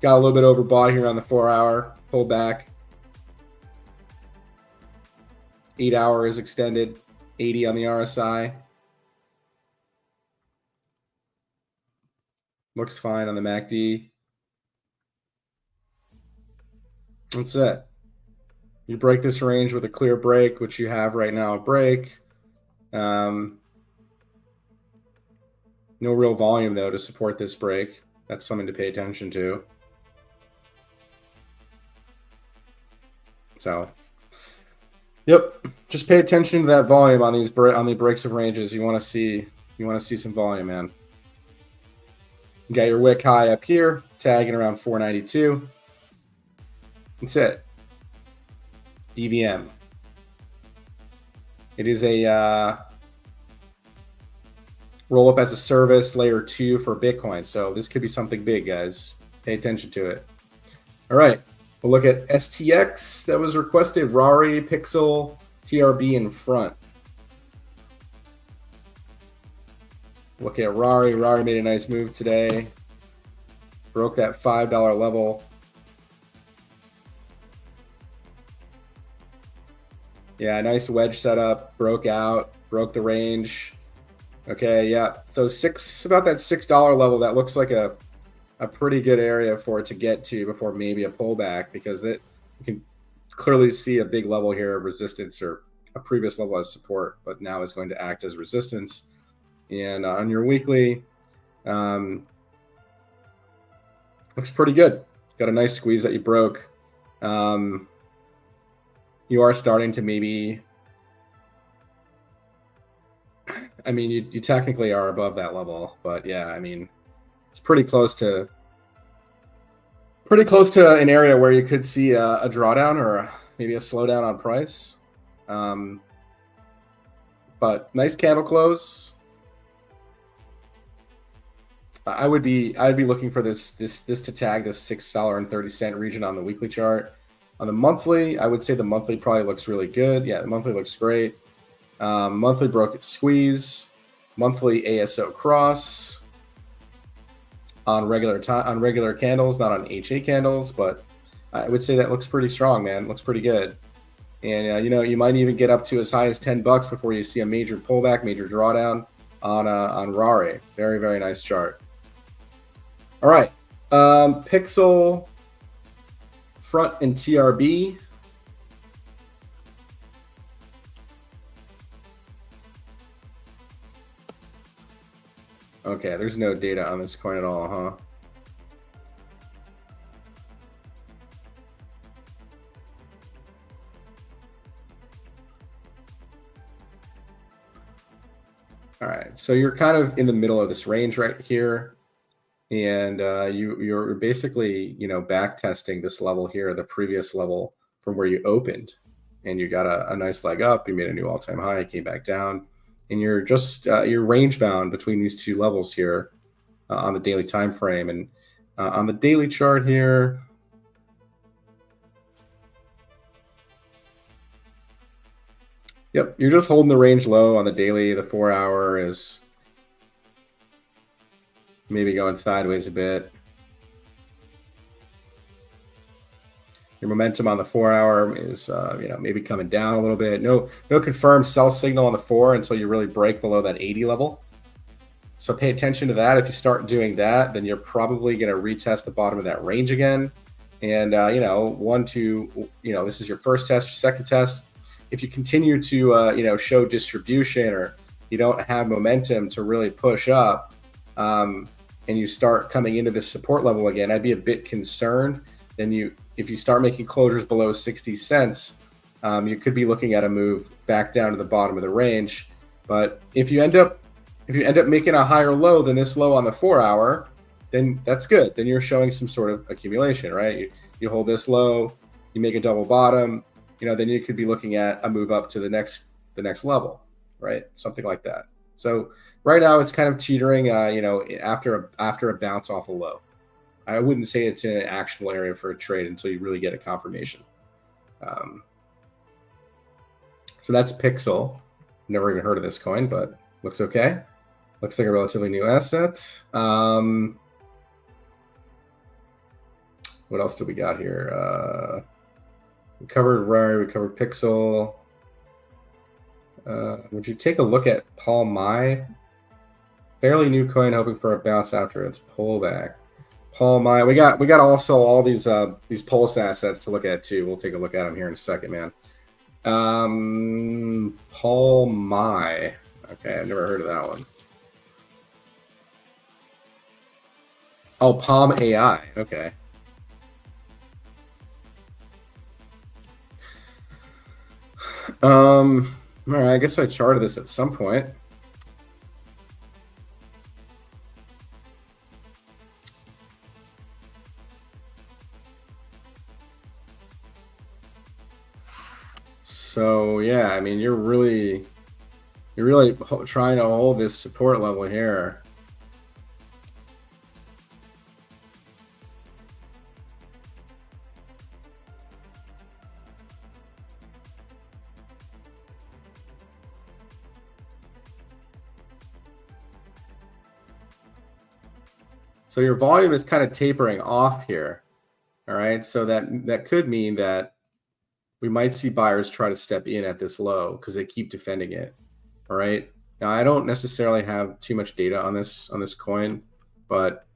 Got a little bit overbought here on the 4-hour. Pull back. 8-hour is extended. 80 on the RSI. Looks fine on the MACD. That's it. You break this range with a clear break, which you have right now, a break. No real volume, though, to support this break. That's something to pay attention to. So, yep, just pay attention to that volume on these the breaks of ranges. You want to see some volume, man. You got your wick high up here, tagging around 492. That's it. EVM. It is a roll up as a service layer 2 for Bitcoin. So this could be something big, guys. Pay attention to it. All right. We'll look at STX that was requested. Rari, Pixel, TRB in front. Look at Rari. Rari made a nice move today. Broke that $5 level. Yeah, nice wedge setup. Broke out. Broke the range. Okay, yeah. So about that $6 level, that looks like a pretty good area for it to get to before maybe a pullback, because you can clearly see a big level here of resistance, or a previous level as support, but now is going to act as resistance. And on your weekly, looks pretty good. Got a nice squeeze that you broke. You are starting to maybe, I mean, you technically are above that level, but yeah, I mean, it's pretty close to an area where you could see a drawdown or maybe a slowdown on price. But nice candle close. I'd be looking for this to tag this $6.30 region on the weekly chart. On the monthly, I would say the monthly probably looks really good. Yeah, the monthly looks great. Monthly broke its squeeze. Monthly ASO cross on regular candles, not on HA candles, but I would say that looks pretty strong, man. Looks pretty good. And you might even get up to as high as $10 before you see a major pullback, major drawdown on Rari. Very, very nice chart. All right, Pixel, front, and TRB. Okay, there's no data on this coin at all, huh? All right, so you're kind of in the middle of this range right here, and you're basically back testing this level here, the previous level from where you opened, and you got a nice leg up. You made a new all-time high, came back down, and you're just you're range bound between these two levels here on the daily time frame. And on the daily chart here, yep, you're just holding the range low on the daily. The 4 hour is maybe going sideways a bit. Your momentum on the 4 hour is, maybe coming down a little bit. No confirmed sell signal on the 4 until you really break below that 80 level. So pay attention to that. If you start doing that, then you're probably going to retest the bottom of that range again. And, this is your first test, your second test. If you continue to, show distribution, or you don't have momentum to really push up, and you start coming into this support level again, I'd be a bit concerned. Then if you start making closures below 60 cents, you could be looking at a move back down to the bottom of the range. But if you end up making a higher low than this low on the 4 hour, then that's good. Then you're showing some sort of accumulation, right? You hold this low, you make a double bottom, then you could be looking at a move up to the next level, right? Something like that. So right now it's kind of teetering, after a bounce off a low. I wouldn't say it's an actionable area for a trade until you really get a confirmation. So that's Pixel. Never even heard of this coin, but looks okay. Looks like a relatively new asset. What else do we got here? We covered Rare, we covered Pixel. Would you take a look at Paul Mai? Fairly new coin, hoping for a bounce after its pullback. Paul Mai, we got also all these Pulse assets to look at too. We'll take a look at them here in a second, man. Paul Mai. Okay, I've never heard of that one. Oh, Palm AI. Okay. All right, I guess I charted this at some point. So yeah, I mean, you're really trying to hold this support level here. So your volume is kind of tapering off here. All right, so that could mean that we might see buyers try to step in at this low because they keep defending it. All right. Now I don't necessarily have too much data on this coin, but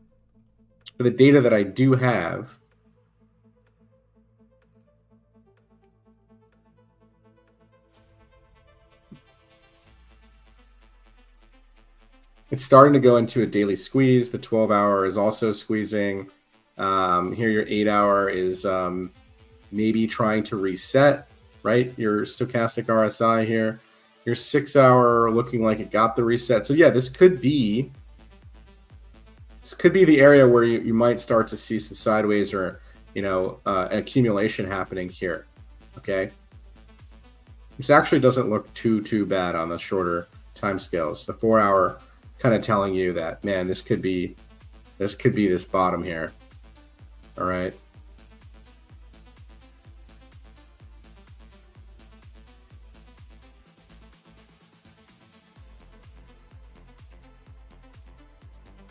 for the data that I do have, it's starting to go into a daily squeeze. The 12 hour is also squeezing. Here your 8 hour is maybe trying to reset, right? Your stochastic RSI here. Your 6 hour looking like it got the reset. So yeah, this could be the area where you might start to see some sideways or accumulation happening here. Okay. This actually doesn't look too bad on the shorter time scales. The 4 hour kind of telling you that, man, this could be this bottom here. All right.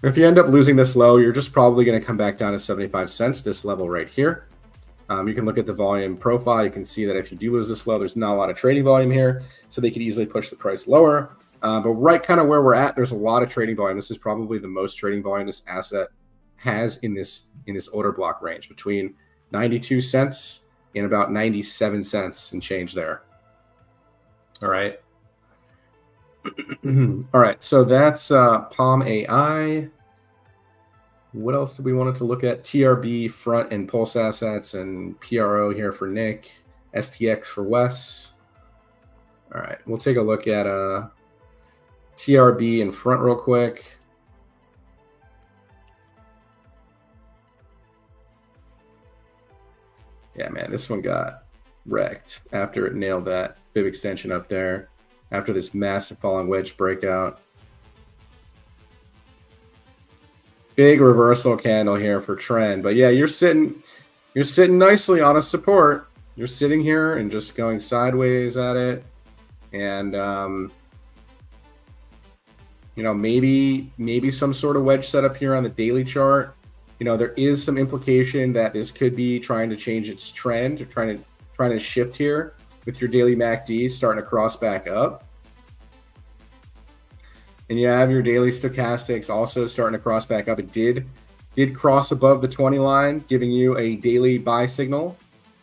If you end up losing this low, you're just probably going to come back down to 75 cents, this level right here. You can look at the volume profile. You can see that if you do lose this low, there's not a lot of trading volume here, so they could easily push the price lower. But right kind of where we're at, there's a lot of trading volume. This is probably the most trading volume this asset has in this order block range, between 92 cents and about 97 cents and change there. All right. All right, so that's Palm AI. What else do we want to look at? TRB, front and pulse assets, and PRO here for Nick. STX for Wes. All right, we'll take a look at TRB in front real quick. Yeah, man, this one got wrecked after it nailed that fib extension up there after this massive falling wedge breakout. Big reversal candle here for trend. But yeah, you're sitting nicely on a support. You're sitting here and just going sideways at it. And you know, maybe some sort of wedge setup here on the daily chart. You know, there is some implication that this could be trying to change its trend, or trying to shift here with your daily MACD starting to cross back up. And you have your daily stochastics also starting to cross back up. It did cross above the 20 line, giving you a daily buy signal.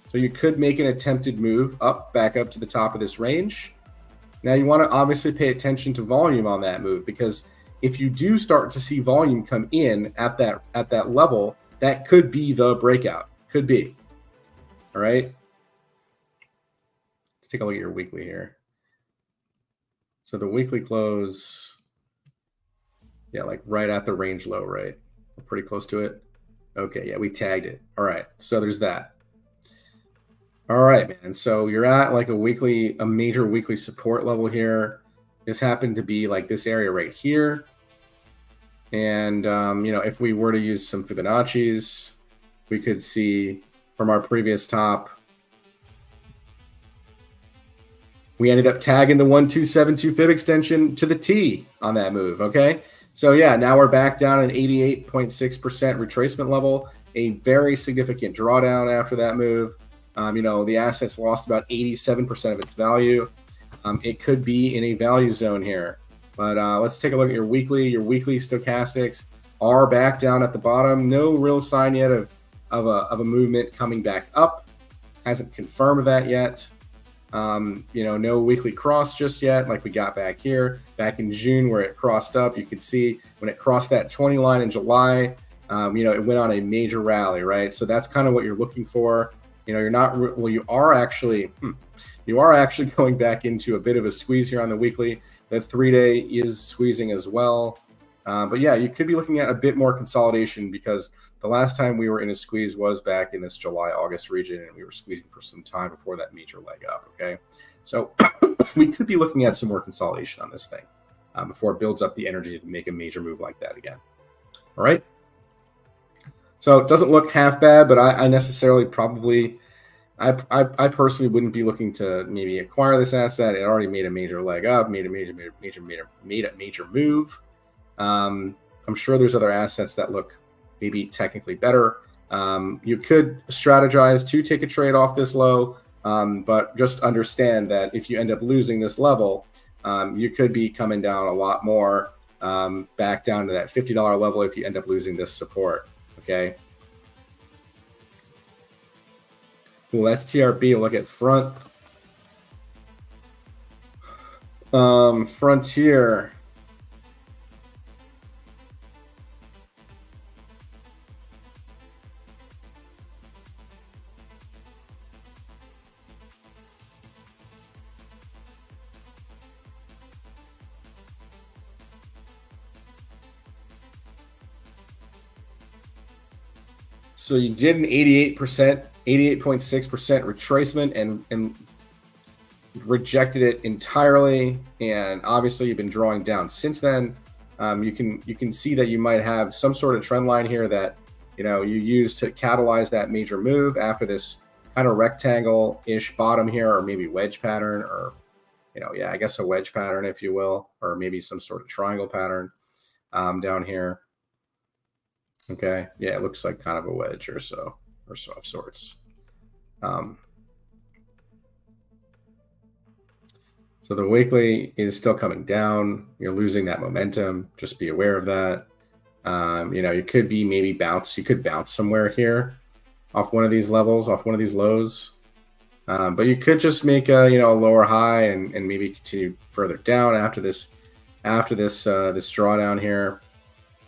So you could make an attempted move up, back up to the top of this range. Now you want to obviously pay attention to volume on that move, because if you do start to see volume come in at that level, that could be the breakout. Could be. All right. Let's take a look at your weekly here. So the weekly close, yeah, like right at the range low, right? We're pretty close to it. Okay, yeah, we tagged it. All right, so there's that. All right, man. So you're at like a major weekly support level here. This happened to be like this area right here. And, you know, if we were to use some Fibonacci's, we could see from our previous top, we ended up tagging the 1272 fib extension to the T on that move, okay? So yeah, now we're back down an 88.6% retracement level, a very significant drawdown after that move. You know, the asset's lost about 87% of its value. It could be in a value zone here. But let's take a look at your weekly. Your weekly stochastics are back down at the bottom. No real sign yet of a movement coming back up. Hasn't confirmed that yet. You know, no weekly cross just yet, like we got back here. Back in June where it crossed up, you could see when it crossed that 20 line in July, you know, it went on a major rally, right? So that's kind of what you're looking for. You know, you're not, well, you are actually going back into a bit of a squeeze here on the weekly. The 3-day is squeezing as well. But yeah, you could be looking at a bit more consolidation, because the last time we were in a squeeze was back in this July, August region, and we were squeezing for some time before that major leg up, okay? So we could be looking at some more consolidation on this thing before it builds up the energy to make a major move like that again. All right? So it doesn't look half bad, but I necessarily probably, I personally wouldn't be looking to maybe acquire this asset. It already made a major leg up, made a major move. I'm sure there's other assets that look maybe technically better. You could strategize to take a trade off this low, but just understand that if you end up losing this level, you could be coming down a lot more, back down to that $50 level if you end up losing this support. Okay. Cool. That's TRB. Look at front. Frontier. So you did an 88.6% retracement and rejected it entirely. And obviously you've been drawing down since then. You can see that you might have some sort of trend line here that, you know, you use to catalyze that major move after this kind of rectangle-ish bottom here, or maybe wedge pattern, or, you know, yeah, I guess a wedge pattern, if you will, or maybe some sort of triangle pattern down here. Okay, yeah, it looks like kind of a wedge or so of sorts. So the weekly is still coming down. You're losing that momentum. Just be aware of that. You know, you could be maybe bounce. You could bounce somewhere here off one of these levels, off one of these lows. But you could just make a, you know, a lower high and maybe continue further down after this drawdown here.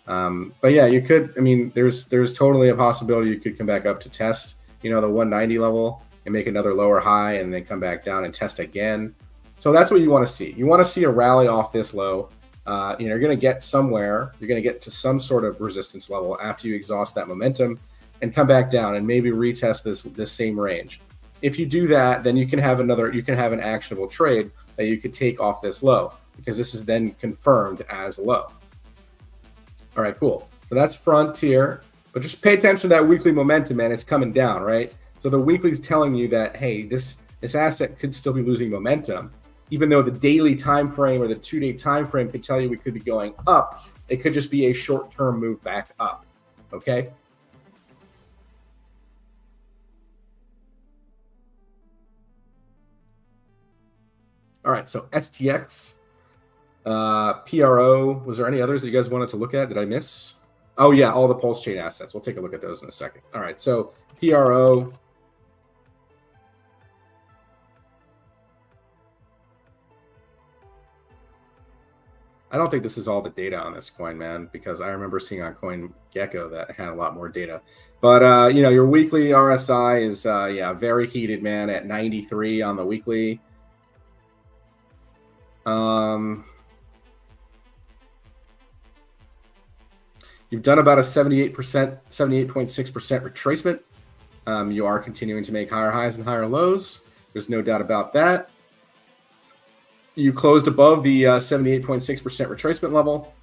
But yeah, you could, I mean, there's totally a possibility you could come back up to test, you know, the 190 level and make another lower high and then come back down and test again. So that's what you want to see. You want to see a rally off this low. You know, you're going to get somewhere. You're going to get to some sort of resistance level after you exhaust that momentum and come back down and maybe retest this same range. if you do that, then you can have an actionable trade that you could take off this low, because this is then confirmed as low. All right, cool. So that's Frontier, but just pay attention to that weekly momentum, man. It's coming down, right? So the weekly is telling you that, hey, this asset could still be losing momentum, even though the daily time frame or the 2-day time frame could tell you we could be going up. It could just be a short-term move back up. Okay. All right, so STX, PRO. Was there any others that you guys wanted to look at? Did I miss? Oh yeah, all the pulse chain assets. We'll take a look at those in a second. All right, so PRO. I don't think this is all the data on this coin, man, because I remember seeing on CoinGecko that had a lot more data. But your weekly RSI is very heated, man, at 93 on the weekly. You've done about a 78.6% retracement. You are continuing to make higher highs and higher lows. There's no doubt about that. You closed above the 78.6% retracement level.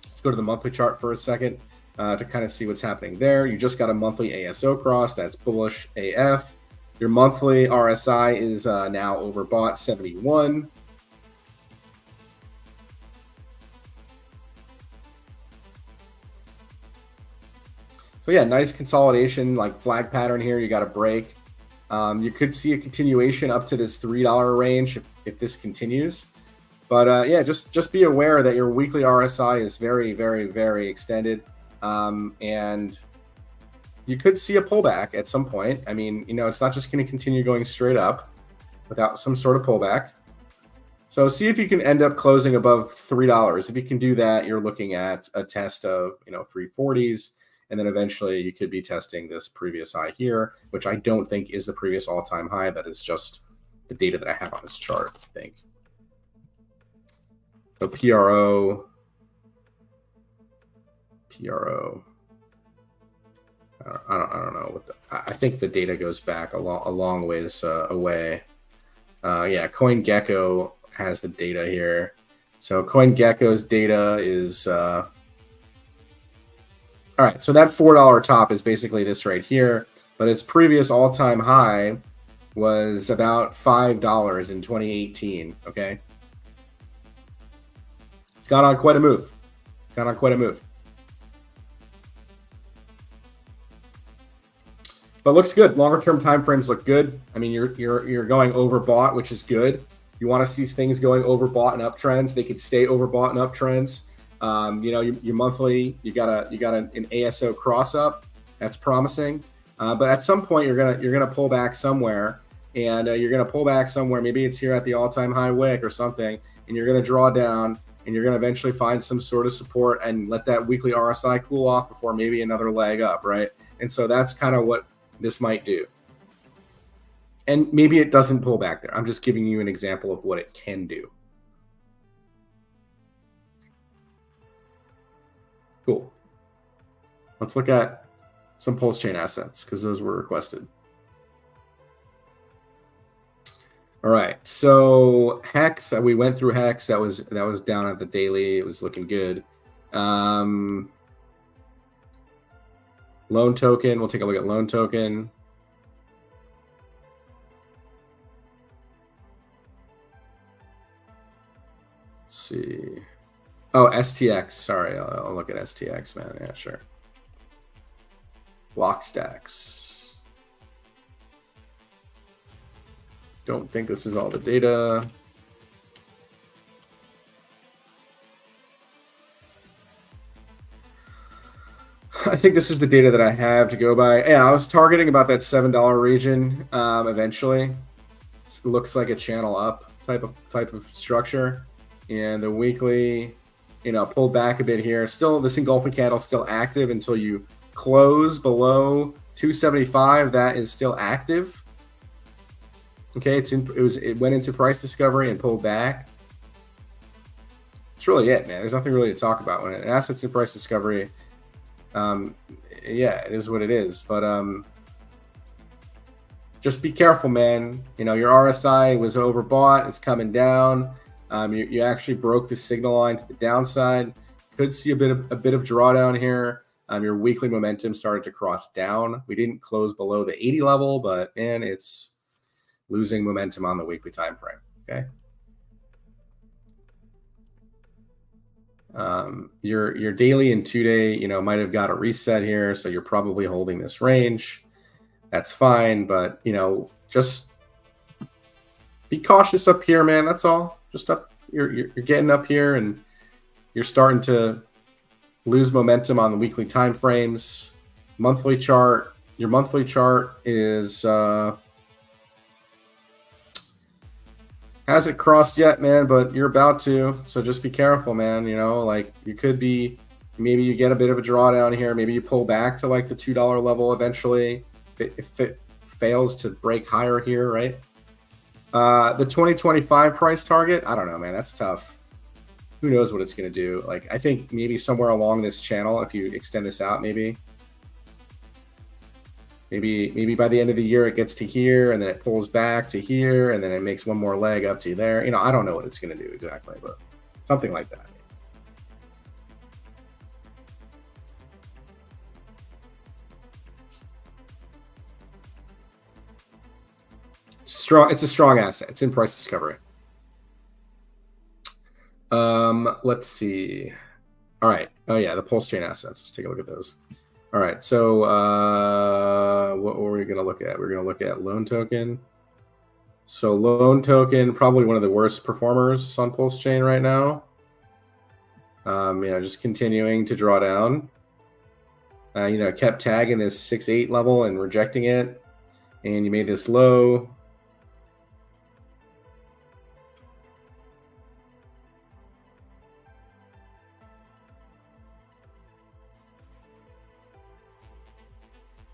Let's go to the monthly chart for a second to kind of see what's happening there. You just got a monthly ASO cross. That's bullish AF. Your monthly RSI is now overbought 71. So yeah, nice consolidation, like flag pattern here. You got a break. You could see a continuation up to this $3 range if this continues. But yeah, just be aware that your weekly RSI is very, very, very extended. And you could see a pullback at some point. I mean, it's not just going to continue going straight up without some sort of pullback. So see if you can end up closing above $3. If you can do that, you're looking at a test of 340s. And then eventually you could be testing this previous high here, which I don't think is the previous all-time high. That is just the data that I have on this chart, I think. So PRO. I don't know what I think the data goes back a long ways away. Yeah, CoinGecko has the data here. So CoinGecko's data is all right, so that $4 top is basically this right here, but its previous all-time high was about $5 in 2018, okay? It's gone on quite a move. But looks good. Longer-term time frames look good. I mean, you're going overbought, which is good. You want to see things going overbought and uptrends. They could stay overbought and uptrends. Your monthly, you got an ASO cross up. That's promising. But at some point, you're gonna pull back somewhere, and Maybe it's here at the all-time high wick or something, and you're gonna draw down, and you're gonna eventually find some sort of support and let that weekly RSI cool off before maybe another leg up, right? And so that's kind of what this might do. And maybe it doesn't pull back there. I'm just giving you an example of what it can do. Cool. Let's look at some pulse chain assets because those were requested. All right. So Hex, we went through Hex. That was down at the daily. It was looking good. Loan token. We'll take a look at loan token. Let's see. Oh, STX. Sorry, I'll look at STX, man. Yeah, sure. Block stacks. Don't think this is all the data. I think this is the data that I have to go by. Yeah, I was targeting about that $7 region eventually. It looks like a channel up type of structure. And the weekly, pulled back a bit here. Still, this engulfing candle still active until you close below 275. That is still active. Okay, it went into price discovery and pulled back. That's really it, man. There's nothing really to talk about when an asset's in price discovery. Yeah, it is what it is. But just be careful, man. You know, your RSI was overbought. It's coming down. You actually broke the signal line to the downside. Could see a bit of drawdown here. Your weekly momentum started to cross down. We didn't close below the 80 level, but man, it's losing momentum on the weekly time frame. Okay. Your daily and 2-day, you know, might have got a reset here, so you're probably holding this range. That's fine, but you know, just be cautious up here, man. That's all. Just up, you're getting up here, and you're starting to lose momentum on the weekly time frames. Monthly chart. Your monthly chart is hasn't crossed yet, man, but you're about to. So just be careful, man. You know, like you could be, maybe you get a bit of a drawdown here. Maybe you pull back to like the $2 level eventually. If it fails to break higher here, right? The 2025 price target, I don't know, man. That's tough. Who knows what it's going to do? Like, I think maybe somewhere along this channel, if you extend this out, maybe by the end of the year it gets to here, and then it pulls back to here, and then it makes one more leg up to there. You know, I don't know what it's going to do exactly, but something like that. It's a strong asset. It's in price discovery. Let's see. All right. Oh yeah, the pulse chain assets. Let's take a look at those. All right. So what were we going to look at? We're going to look at loan token. So loan token, probably one of the worst performers on pulse chain right now. You know, just continuing to draw down. You know, kept tagging this 6-8 level and rejecting it, and you made this low.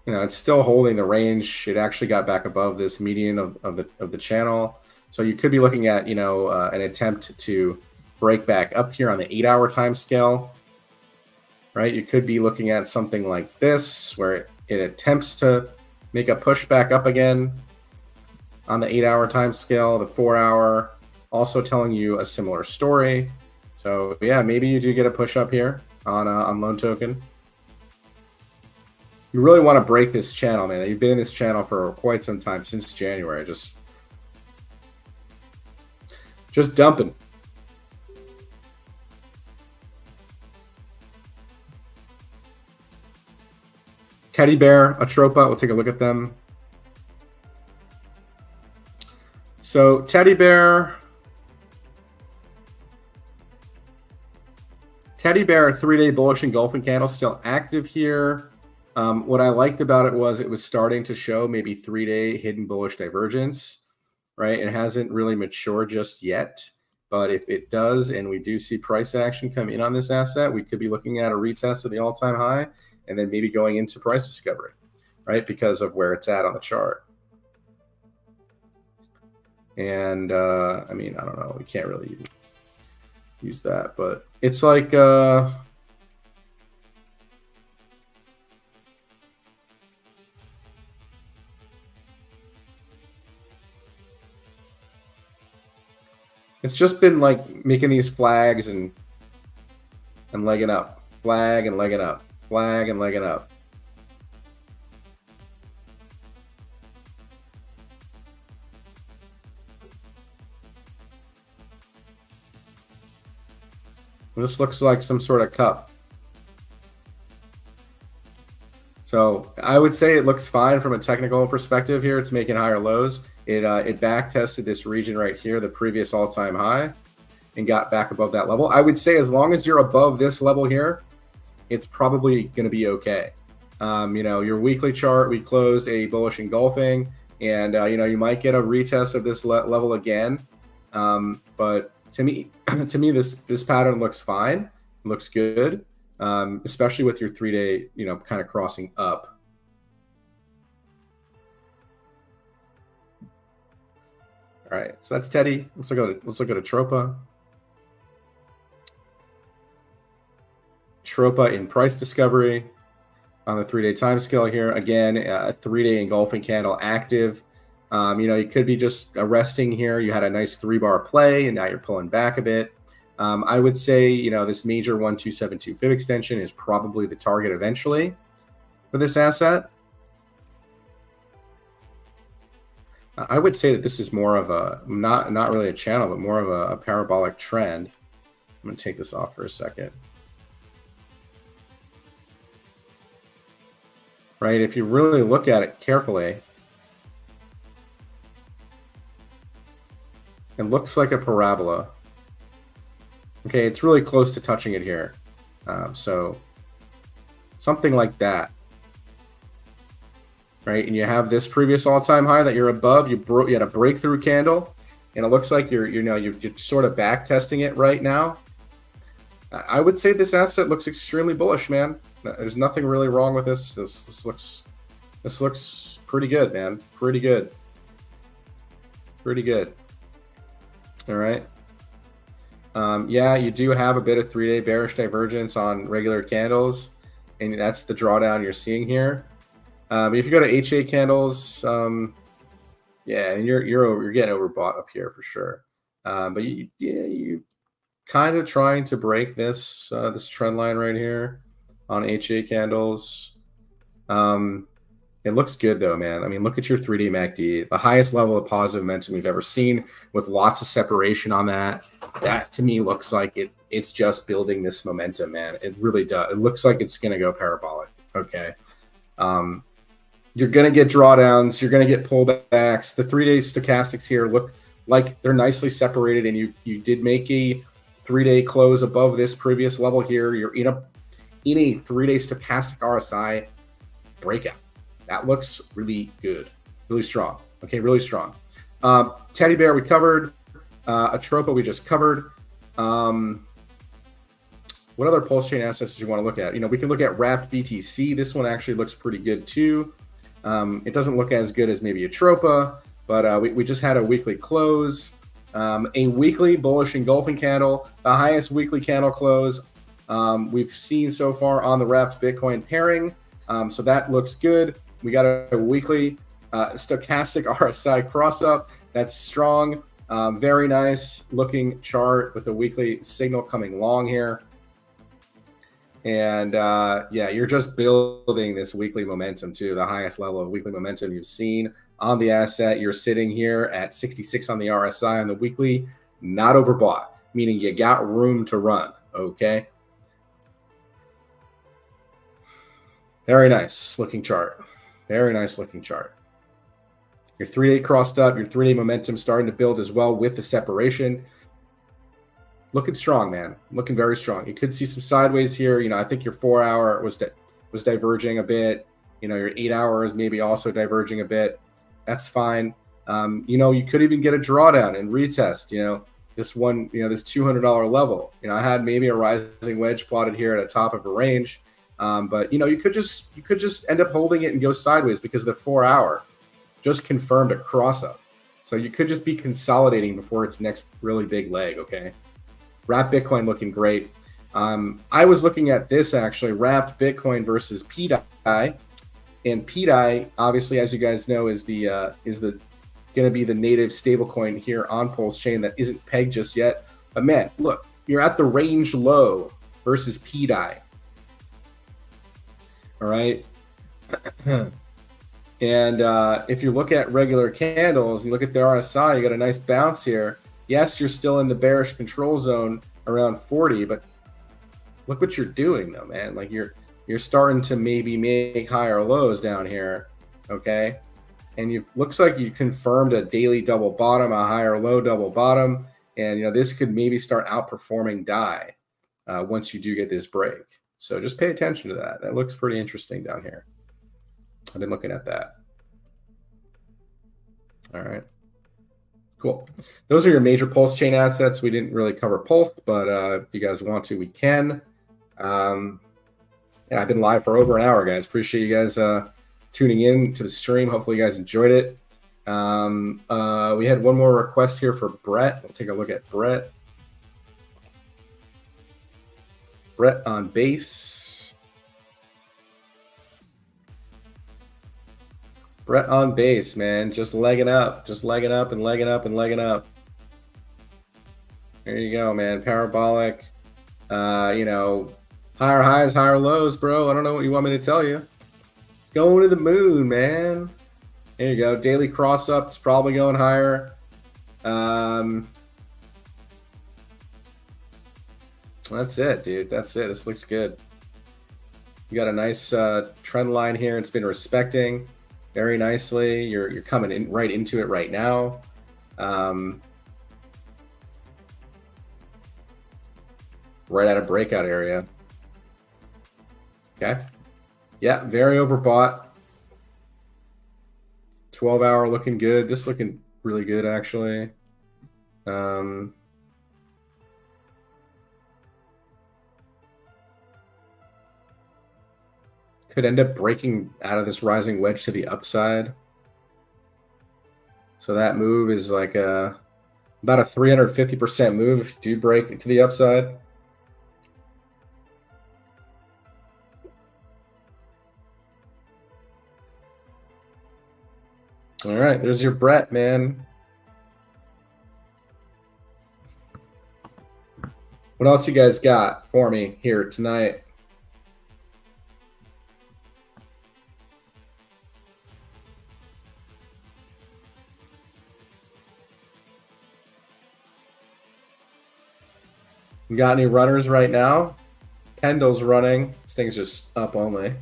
You know, it's still holding the range. It actually got back above this median of the channel. So you could be looking at, you know, an attempt to break back up here on the 8-hour time scale, right? You could be looking at something like this, where it attempts to make a push back up again on the 8-hour time scale. The 4-hour also telling you a similar story. So yeah, maybe you do get a push up here on loan token. You really want to break this channel, man. You've been in this channel for quite some time, since January. Just dumping. Teddy Bear, Atropa, we'll take a look at them. So Teddy Bear, 3-day bullish engulfing candle, still active here. What I liked about it was it was starting to show maybe 3-day hidden bullish divergence, right? It hasn't really matured just yet, but if it does, and we do see price action come in on this asset, we could be looking at a retest of the all-time high, and then maybe going into price discovery, right? Because of where it's at on the chart. And I mean, I don't know, we can't really use that, but it's like it's just been like making these flags and legging up, flag and legging up, flag and legging up. This looks like some sort of cup. So I would say it looks fine from a technical perspective here. It's making higher lows. It back tested this region right here, the previous all-time high, and got back above that level. I would say as long as you're above this level here, it's probably going to be okay. You know, your weekly chart, we closed a bullish engulfing, and you know, you might get a retest of this level again. But to me, this pattern looks fine. It looks good, especially with your 3-day, you know, kind of crossing up. All right, so that's Teddy. Let's look at Atropa. Atropa in price discovery on the 3-day time scale here. Again, a 3-day engulfing candle active. You could be just arresting here. You had a nice 3-bar play, and now you're pulling back a bit. I would say, this major 1272 fib extension is probably the target eventually for this asset. I would say that this is more of a, not really a channel, but more of a parabolic trend. I'm going to take this off for a second. Right, if you really look at it carefully, it looks like a parabola. Okay, it's really close to touching it here. So something like that. Right, and you have this previous all-time high that you're above. You had a breakthrough candle, and it looks like you're sort of back testing it right now. I would say this asset looks extremely bullish, man. There's nothing really wrong with this. This looks pretty good, man. Pretty good. Pretty good. All right. Yeah, you do have a bit of 3-day bearish divergence on regular candles, and that's the drawdown you're seeing here. But if you go to HA candles, yeah, and you're getting overbought up here for sure. But you kind of trying to break this this trend line right here on HA candles. It looks good though, man. I mean, look at your 3D MACD, the highest level of positive momentum we've ever seen, with lots of separation on that. That to me looks like it's just building this momentum, man. It really does. It looks like it's going to go parabolic. Okay. You're going to get drawdowns. You're going to get pullbacks. The 3-day stochastics here look like they're nicely separated, and you did make a 3-day close above this previous level here. You're in a 3-day stochastic RSI breakout. That looks really good, really strong. Okay, really strong. Teddy Bear we covered. Atropa we just covered. What other pulse chain assets do you want to look at? We can look at Wrapped BTC. This one actually looks pretty good too. It doesn't look as good as maybe Atropa, but we just had a weekly close. A weekly bullish engulfing candle, the highest weekly candle close we've seen so far on the Wrapped Bitcoin pairing. So that looks good. We got a weekly stochastic RSI cross up. That's strong. Very nice looking chart with the weekly signal coming long here. And yeah, you're just building this weekly momentum too, the highest level of weekly momentum you've seen on the asset. You're sitting here at 66 on the RSI on the weekly, not overbought, meaning you got room to run. Okay. Very nice looking chart. Very nice looking chart. Your 3-day crossed up, your 3-day momentum starting to build as well with the separation. Looking strong, man. Looking very strong. You could see some sideways here. I think your 4-hour was diverging a bit. Your 8 hours maybe also diverging a bit. That's fine. You could even get a drawdown and retest. This one, this $200 level. I had maybe a rising wedge plotted here at the top of a range. But you could just end up holding it and go sideways because the 4-hour just confirmed a cross up. So you could just be consolidating before its next really big leg. Okay. Wrapped Bitcoin looking great. I was looking at this actually, Wrapped Bitcoin versus PDI, and PDI obviously, as you guys know, is going to be the native stablecoin here on Pulse Chain that isn't pegged just yet. But man, look, you're at the range low versus PDI. All right. And if you look at regular candles, you look at the RSI, you got a nice bounce here. Yes, you're still in the bearish control zone around 40, but look what you're doing though, man. Like you're starting to maybe make higher lows down here, okay? And looks like you confirmed a daily double bottom, a higher low double bottom, and this could maybe start outperforming DAI once you do get this break. So just pay attention to that. That looks pretty interesting down here. I've been looking at that. All right. Cool. Those are your major Pulse Chain assets. We didn't really cover Pulse, but if you guys want to, we can. Yeah, I've been live for over an hour, guys. Appreciate you guys tuning in to the stream. Hopefully you guys enjoyed it. We had one more request here for Brett. We'll take a look at Brett. Brett on base. Brett on base, man. Just legging up. Just legging up and legging up and legging up. There you go, man. Parabolic. You know, higher highs, higher lows, bro. I don't know what you want me to tell you. It's going to the moon, man. There you go. Daily cross up. It's probably going higher. That's it, dude. That's it. This looks good. You got a nice trend line here. It's been respecting very nicely. You're coming in right into it right now. Right at a breakout area. Okay. Yeah, very overbought. 12-hour looking good. This looking really good, actually. Could end up breaking out of this rising wedge to the upside. So that move is like about a 350% move if you do break to the upside. All right, there's your Brett, man. What else you guys got for me here tonight? You got any runners right now? Kendall's running. This thing's just up only.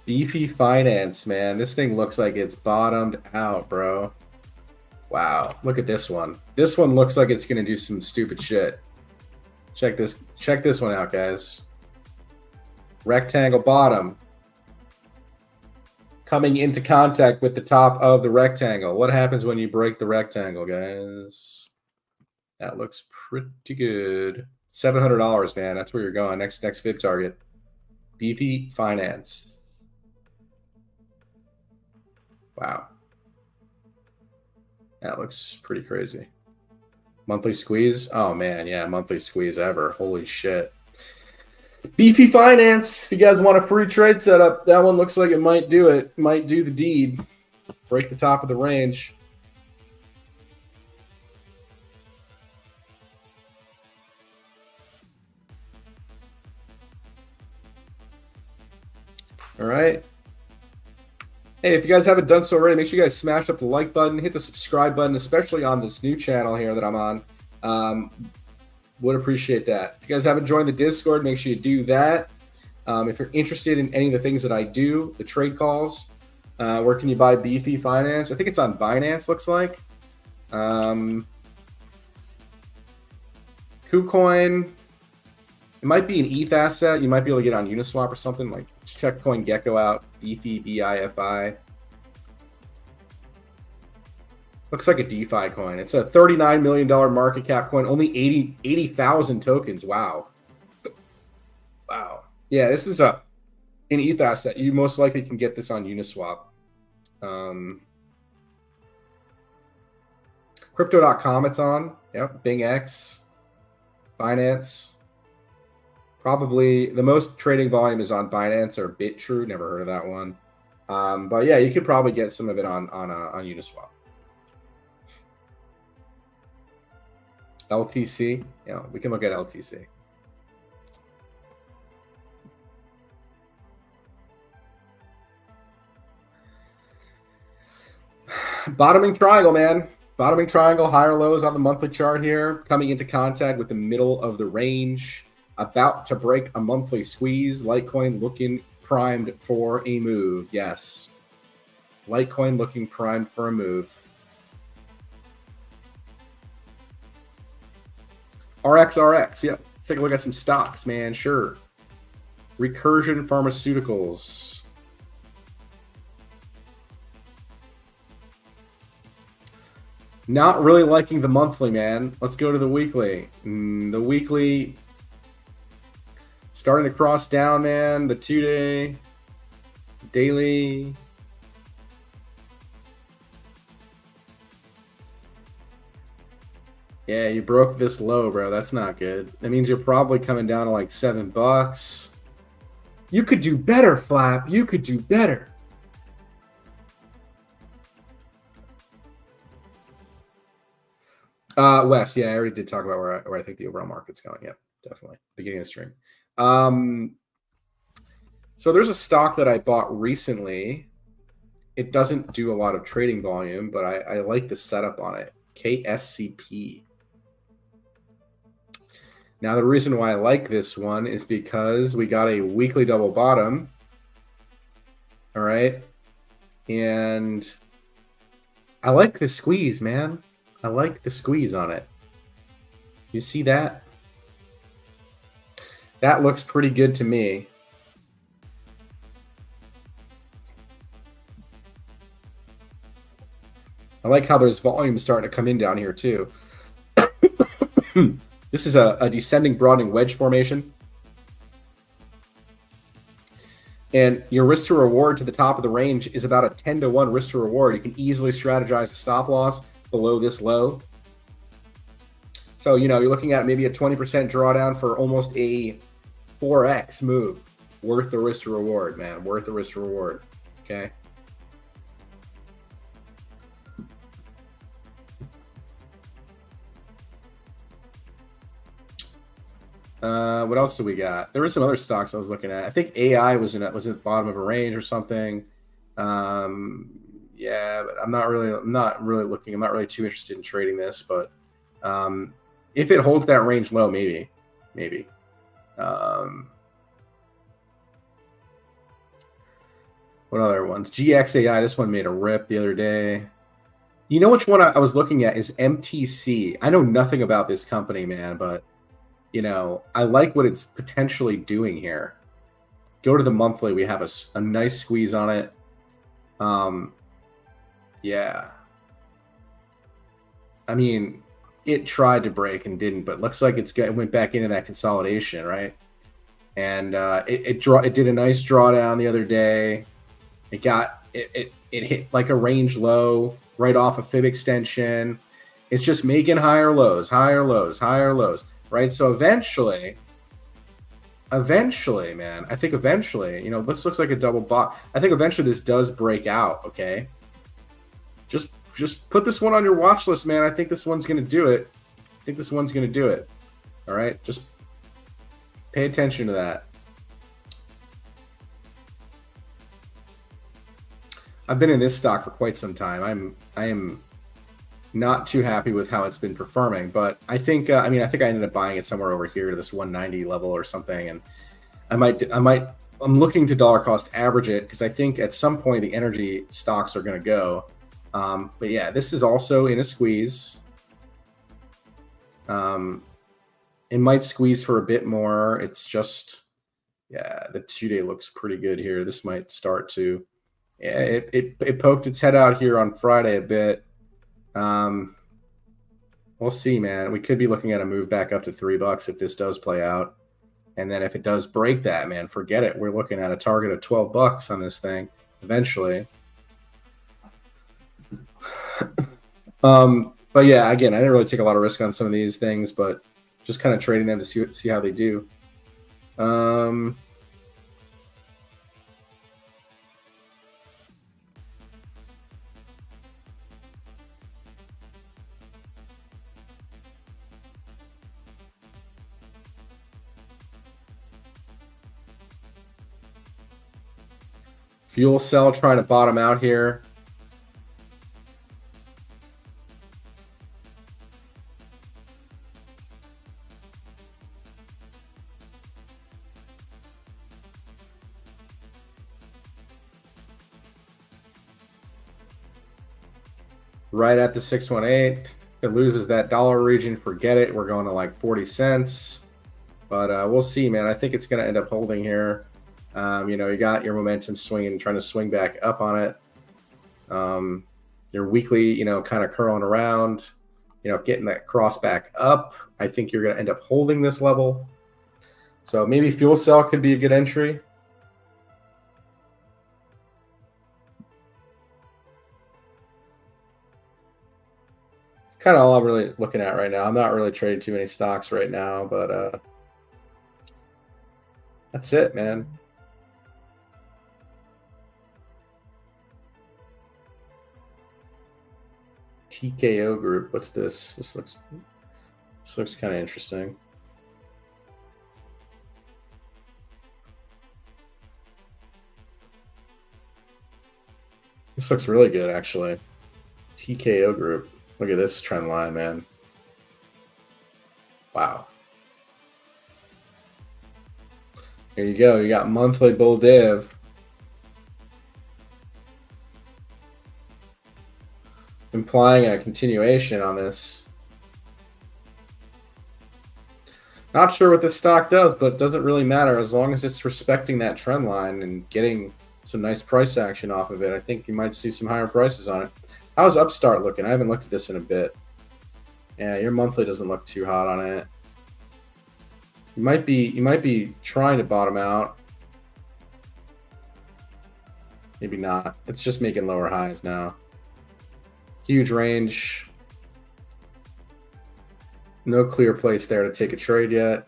Beefy Finance, man. This thing looks like it's bottomed out, bro. Wow. Look at this one. This one looks like it's going to do some stupid shit. Check this one out, guys. Rectangle bottom. Coming into contact with the top of the rectangle. What happens when you break the rectangle, guys? That looks pretty good. $700, man. That's where you're going. Next fib target. Beefy Finance. Wow. That looks pretty crazy. Monthly squeeze? Oh, man. Yeah, monthly squeeze ever. Holy shit. Beefy Finance. If you guys want a free trade setup, that one looks like it might do it. Might do the deed. Break the top of the range. All right. Hey, if you guys haven't done so already, make sure you guys smash up the like button, hit the subscribe button, especially on this new channel here that I'm on. Would appreciate that. If you guys haven't joined the Discord, make sure you do that. If you're interested in any of the things that I do, the trade calls, where can you buy Beefy Finance? I think it's on Binance, looks like. KuCoin. It might be an ETH asset. You might be able to get on Uniswap or something. Like, check CoinGecko out. Beefy, BIFI. Looks like a DeFi coin. It's a $39 million market cap coin. Only 80,000 tokens. Wow. Wow. Yeah, this is an ETH asset. You most likely can get this on Uniswap. Crypto.com it's on. Yep. BingX. Binance. Probably the most trading volume is on Binance or BitTrue. Never heard of that one. But yeah, you could probably get some of it on Uniswap. LTC. Yeah, we can look at LTC. Bottoming triangle, man. Bottoming triangle, higher lows on the monthly chart here. Coming into contact with the middle of the range. About to break a monthly squeeze. Litecoin looking primed for a move. Yes. Litecoin looking primed for a move. RXRX. Yep. Let's take a look at some stocks, man. Sure. Recursion Pharmaceuticals. Not really liking the monthly, man. Let's go to the weekly. The weekly starting to cross down, man. The 2-day, daily. Yeah, you broke this low, bro. That's not good. That means you're probably coming down to like $7. You could do better, Flap. You could do better. Wes, yeah, I already did talk about where I think the overall market's going. Yep, definitely. Beginning of the stream. So there's a stock that I bought recently. It doesn't do a lot of trading volume, but I like the setup on it. KSCP. Now, the reason why I like this one is because we got a weekly double bottom. All right. And I like the squeeze, man. I like the squeeze on it. You see that? That looks pretty good to me. I like how there's volume starting to come in down here too. This is a descending broadening wedge formation. And your risk to reward to the top of the range is about a 10-to-1 risk to reward. You can easily strategize a stop loss below this low. So, you know, you're looking at maybe a 20% drawdown for almost a 4x move. Worth the risk to reward, man. Worth the risk to reward. Okay. What else do we got? There were some other stocks I was looking at. I think AI was at the bottom of a range or something. Yeah, but I'm not really looking. I'm not really too interested in trading this, but if it holds that range low, maybe. What other ones? GXAI. This one made a rip the other day. You know which one I was looking at is MTC. I know nothing about this company, man, but you know, I like what it's potentially doing here. Go to the monthly. We have a nice squeeze on it. Yeah. I mean, it tried to break and didn't, but looks like it went back into that consolidation, right? And it did a nice drawdown the other day. It hit like a range low right off a fib extension. It's just making higher lows, right? So eventually, man, I think eventually, you know, this looks like a double bot. I think eventually this does break out, okay? Just put this one on your watch list, man. I think this one's going to do it. All right? Just pay attention to that. I've been in this stock for quite some time. I am not too happy with how it's been performing, but I think I ended up buying it somewhere over here to this 190 level or something, and I'm looking to dollar cost average it because I think at some point the energy stocks are going to go. But yeah, this is also in a squeeze. It might squeeze for a bit more. It's just, yeah, the 2-day looks pretty good here. This might start to, yeah, it poked its head out here on Friday a bit. We'll see, man. We could be looking at a move back up to $3 if this does play out. And then if it does break that, man, forget it. We're looking at a target of $12 on this thing eventually. But yeah, again, I didn't really take a lot of risk on some of these things, but just kind of trading them to see how they do. Fuel cell trying to bottom out here. Right at the 618. It loses that dollar region, forget it. We're going to like 40 cents. But we'll see, man. I think it's going to end up holding here. You know, you got your momentum swinging, trying to swing back up on it. your weekly, kind of curling around, getting that cross back up. I think you're going to end up holding this level. So maybe fuel cell could be a good entry. It's kind of all I'm really looking at right now. I'm not really trading too many stocks right now, but that's it, man. TKO Group. What's this? This looks kind of interesting. This looks really good, actually. TKO Group. Look at this trend line, man. Wow. There you go. You got monthly bull div. Implying a continuation on this. Not sure what this stock does, but it doesn't really matter as long as it's respecting that trend line and getting some nice price action off of it. I think you might see some higher prices on it. How's Upstart looking? I haven't looked at this in a bit. Yeah, your monthly doesn't look too hot on it. You might be trying to bottom out. Maybe not. It's just making lower highs now. Huge range. No clear place there to take a trade yet.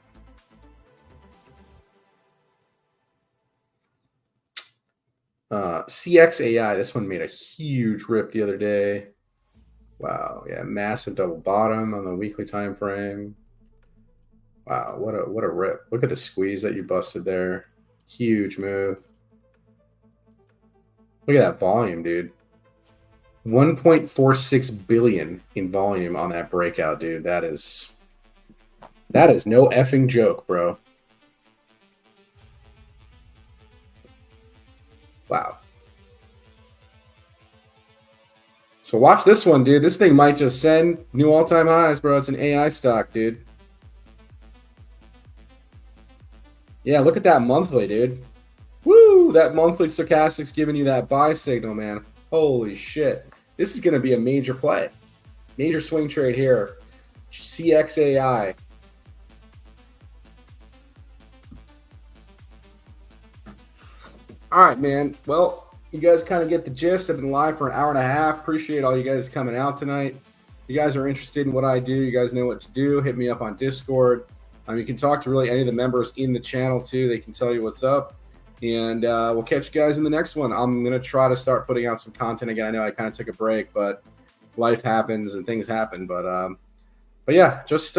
CXAI, this one made a huge rip the other day. Wow, yeah, massive double bottom on the weekly time frame. Wow, what a rip. Look at the squeeze that you busted there. Huge move. Look at that volume, dude. 1.46 billion in volume on that breakout, dude. That is no effing joke, bro. Wow. So watch this one, dude. This thing might just send new all-time highs, bro. It's an AI stock, dude. Yeah, look at that monthly, dude. Woo! That monthly stochastic's giving you that buy signal, man. Holy shit. This is going to be a major play. Major swing trade here. CXAI. All right, man. Well, you guys kind of get the gist. I've been live for an hour and a half. Appreciate all you guys coming out tonight. If you guys are interested in what I do, you guys know what to do. Hit me up on Discord. You can talk to really any of the members in the channel, too. They can tell you what's up. And we'll catch you guys in the next one. I'm going to try to start putting out some content again. I know I kind of took a break, but life happens and things happen. But yeah, just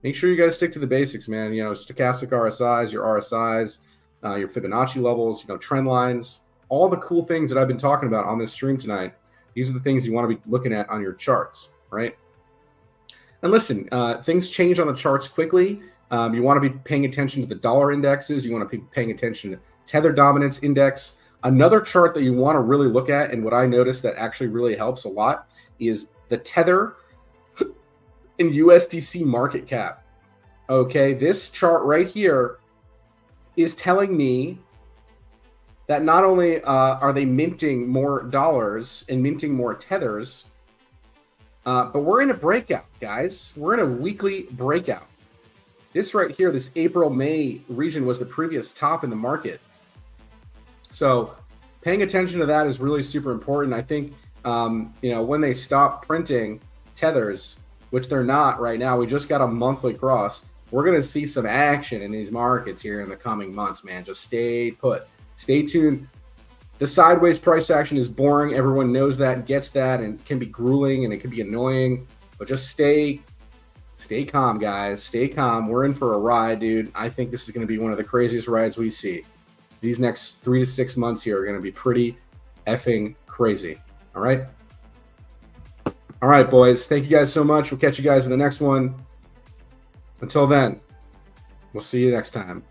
make sure you guys stick to the basics, man. Stochastic RSIs, your RSIs, your Fibonacci levels, trend lines, all the cool things that I've been talking about on this stream tonight. These are the things you want to be looking at on your charts, right? And listen, things change on the charts quickly. You want to be paying attention to the dollar indexes. You want to be paying attention to tether dominance index. Another chart that you want to really look at, and what I noticed that actually really helps a lot, is the tether in USDC market cap. Okay, this chart right here is telling me that not only are they minting more dollars and minting more tethers, but we're in a breakout, guys. We're in a weekly breakout. This right here, this April-May region was the previous top in the market. So paying attention to that is really super important. I think, when they stop printing tethers, which they're not right now, we just got a monthly cross. We're going to see some action in these markets here in the coming months, man. Just stay put. Stay tuned. The sideways price action is boring. Everyone knows that, gets that, and can be grueling and it can be annoying. But just stay calm, guys. Stay calm. We're in for a ride, dude. I think this is going to be one of the craziest rides we see. These next 3 to 6 months here are going to be pretty effing crazy. All right? All right, boys. Thank you guys so much. We'll catch you guys in the next one. Until then, we'll see you next time.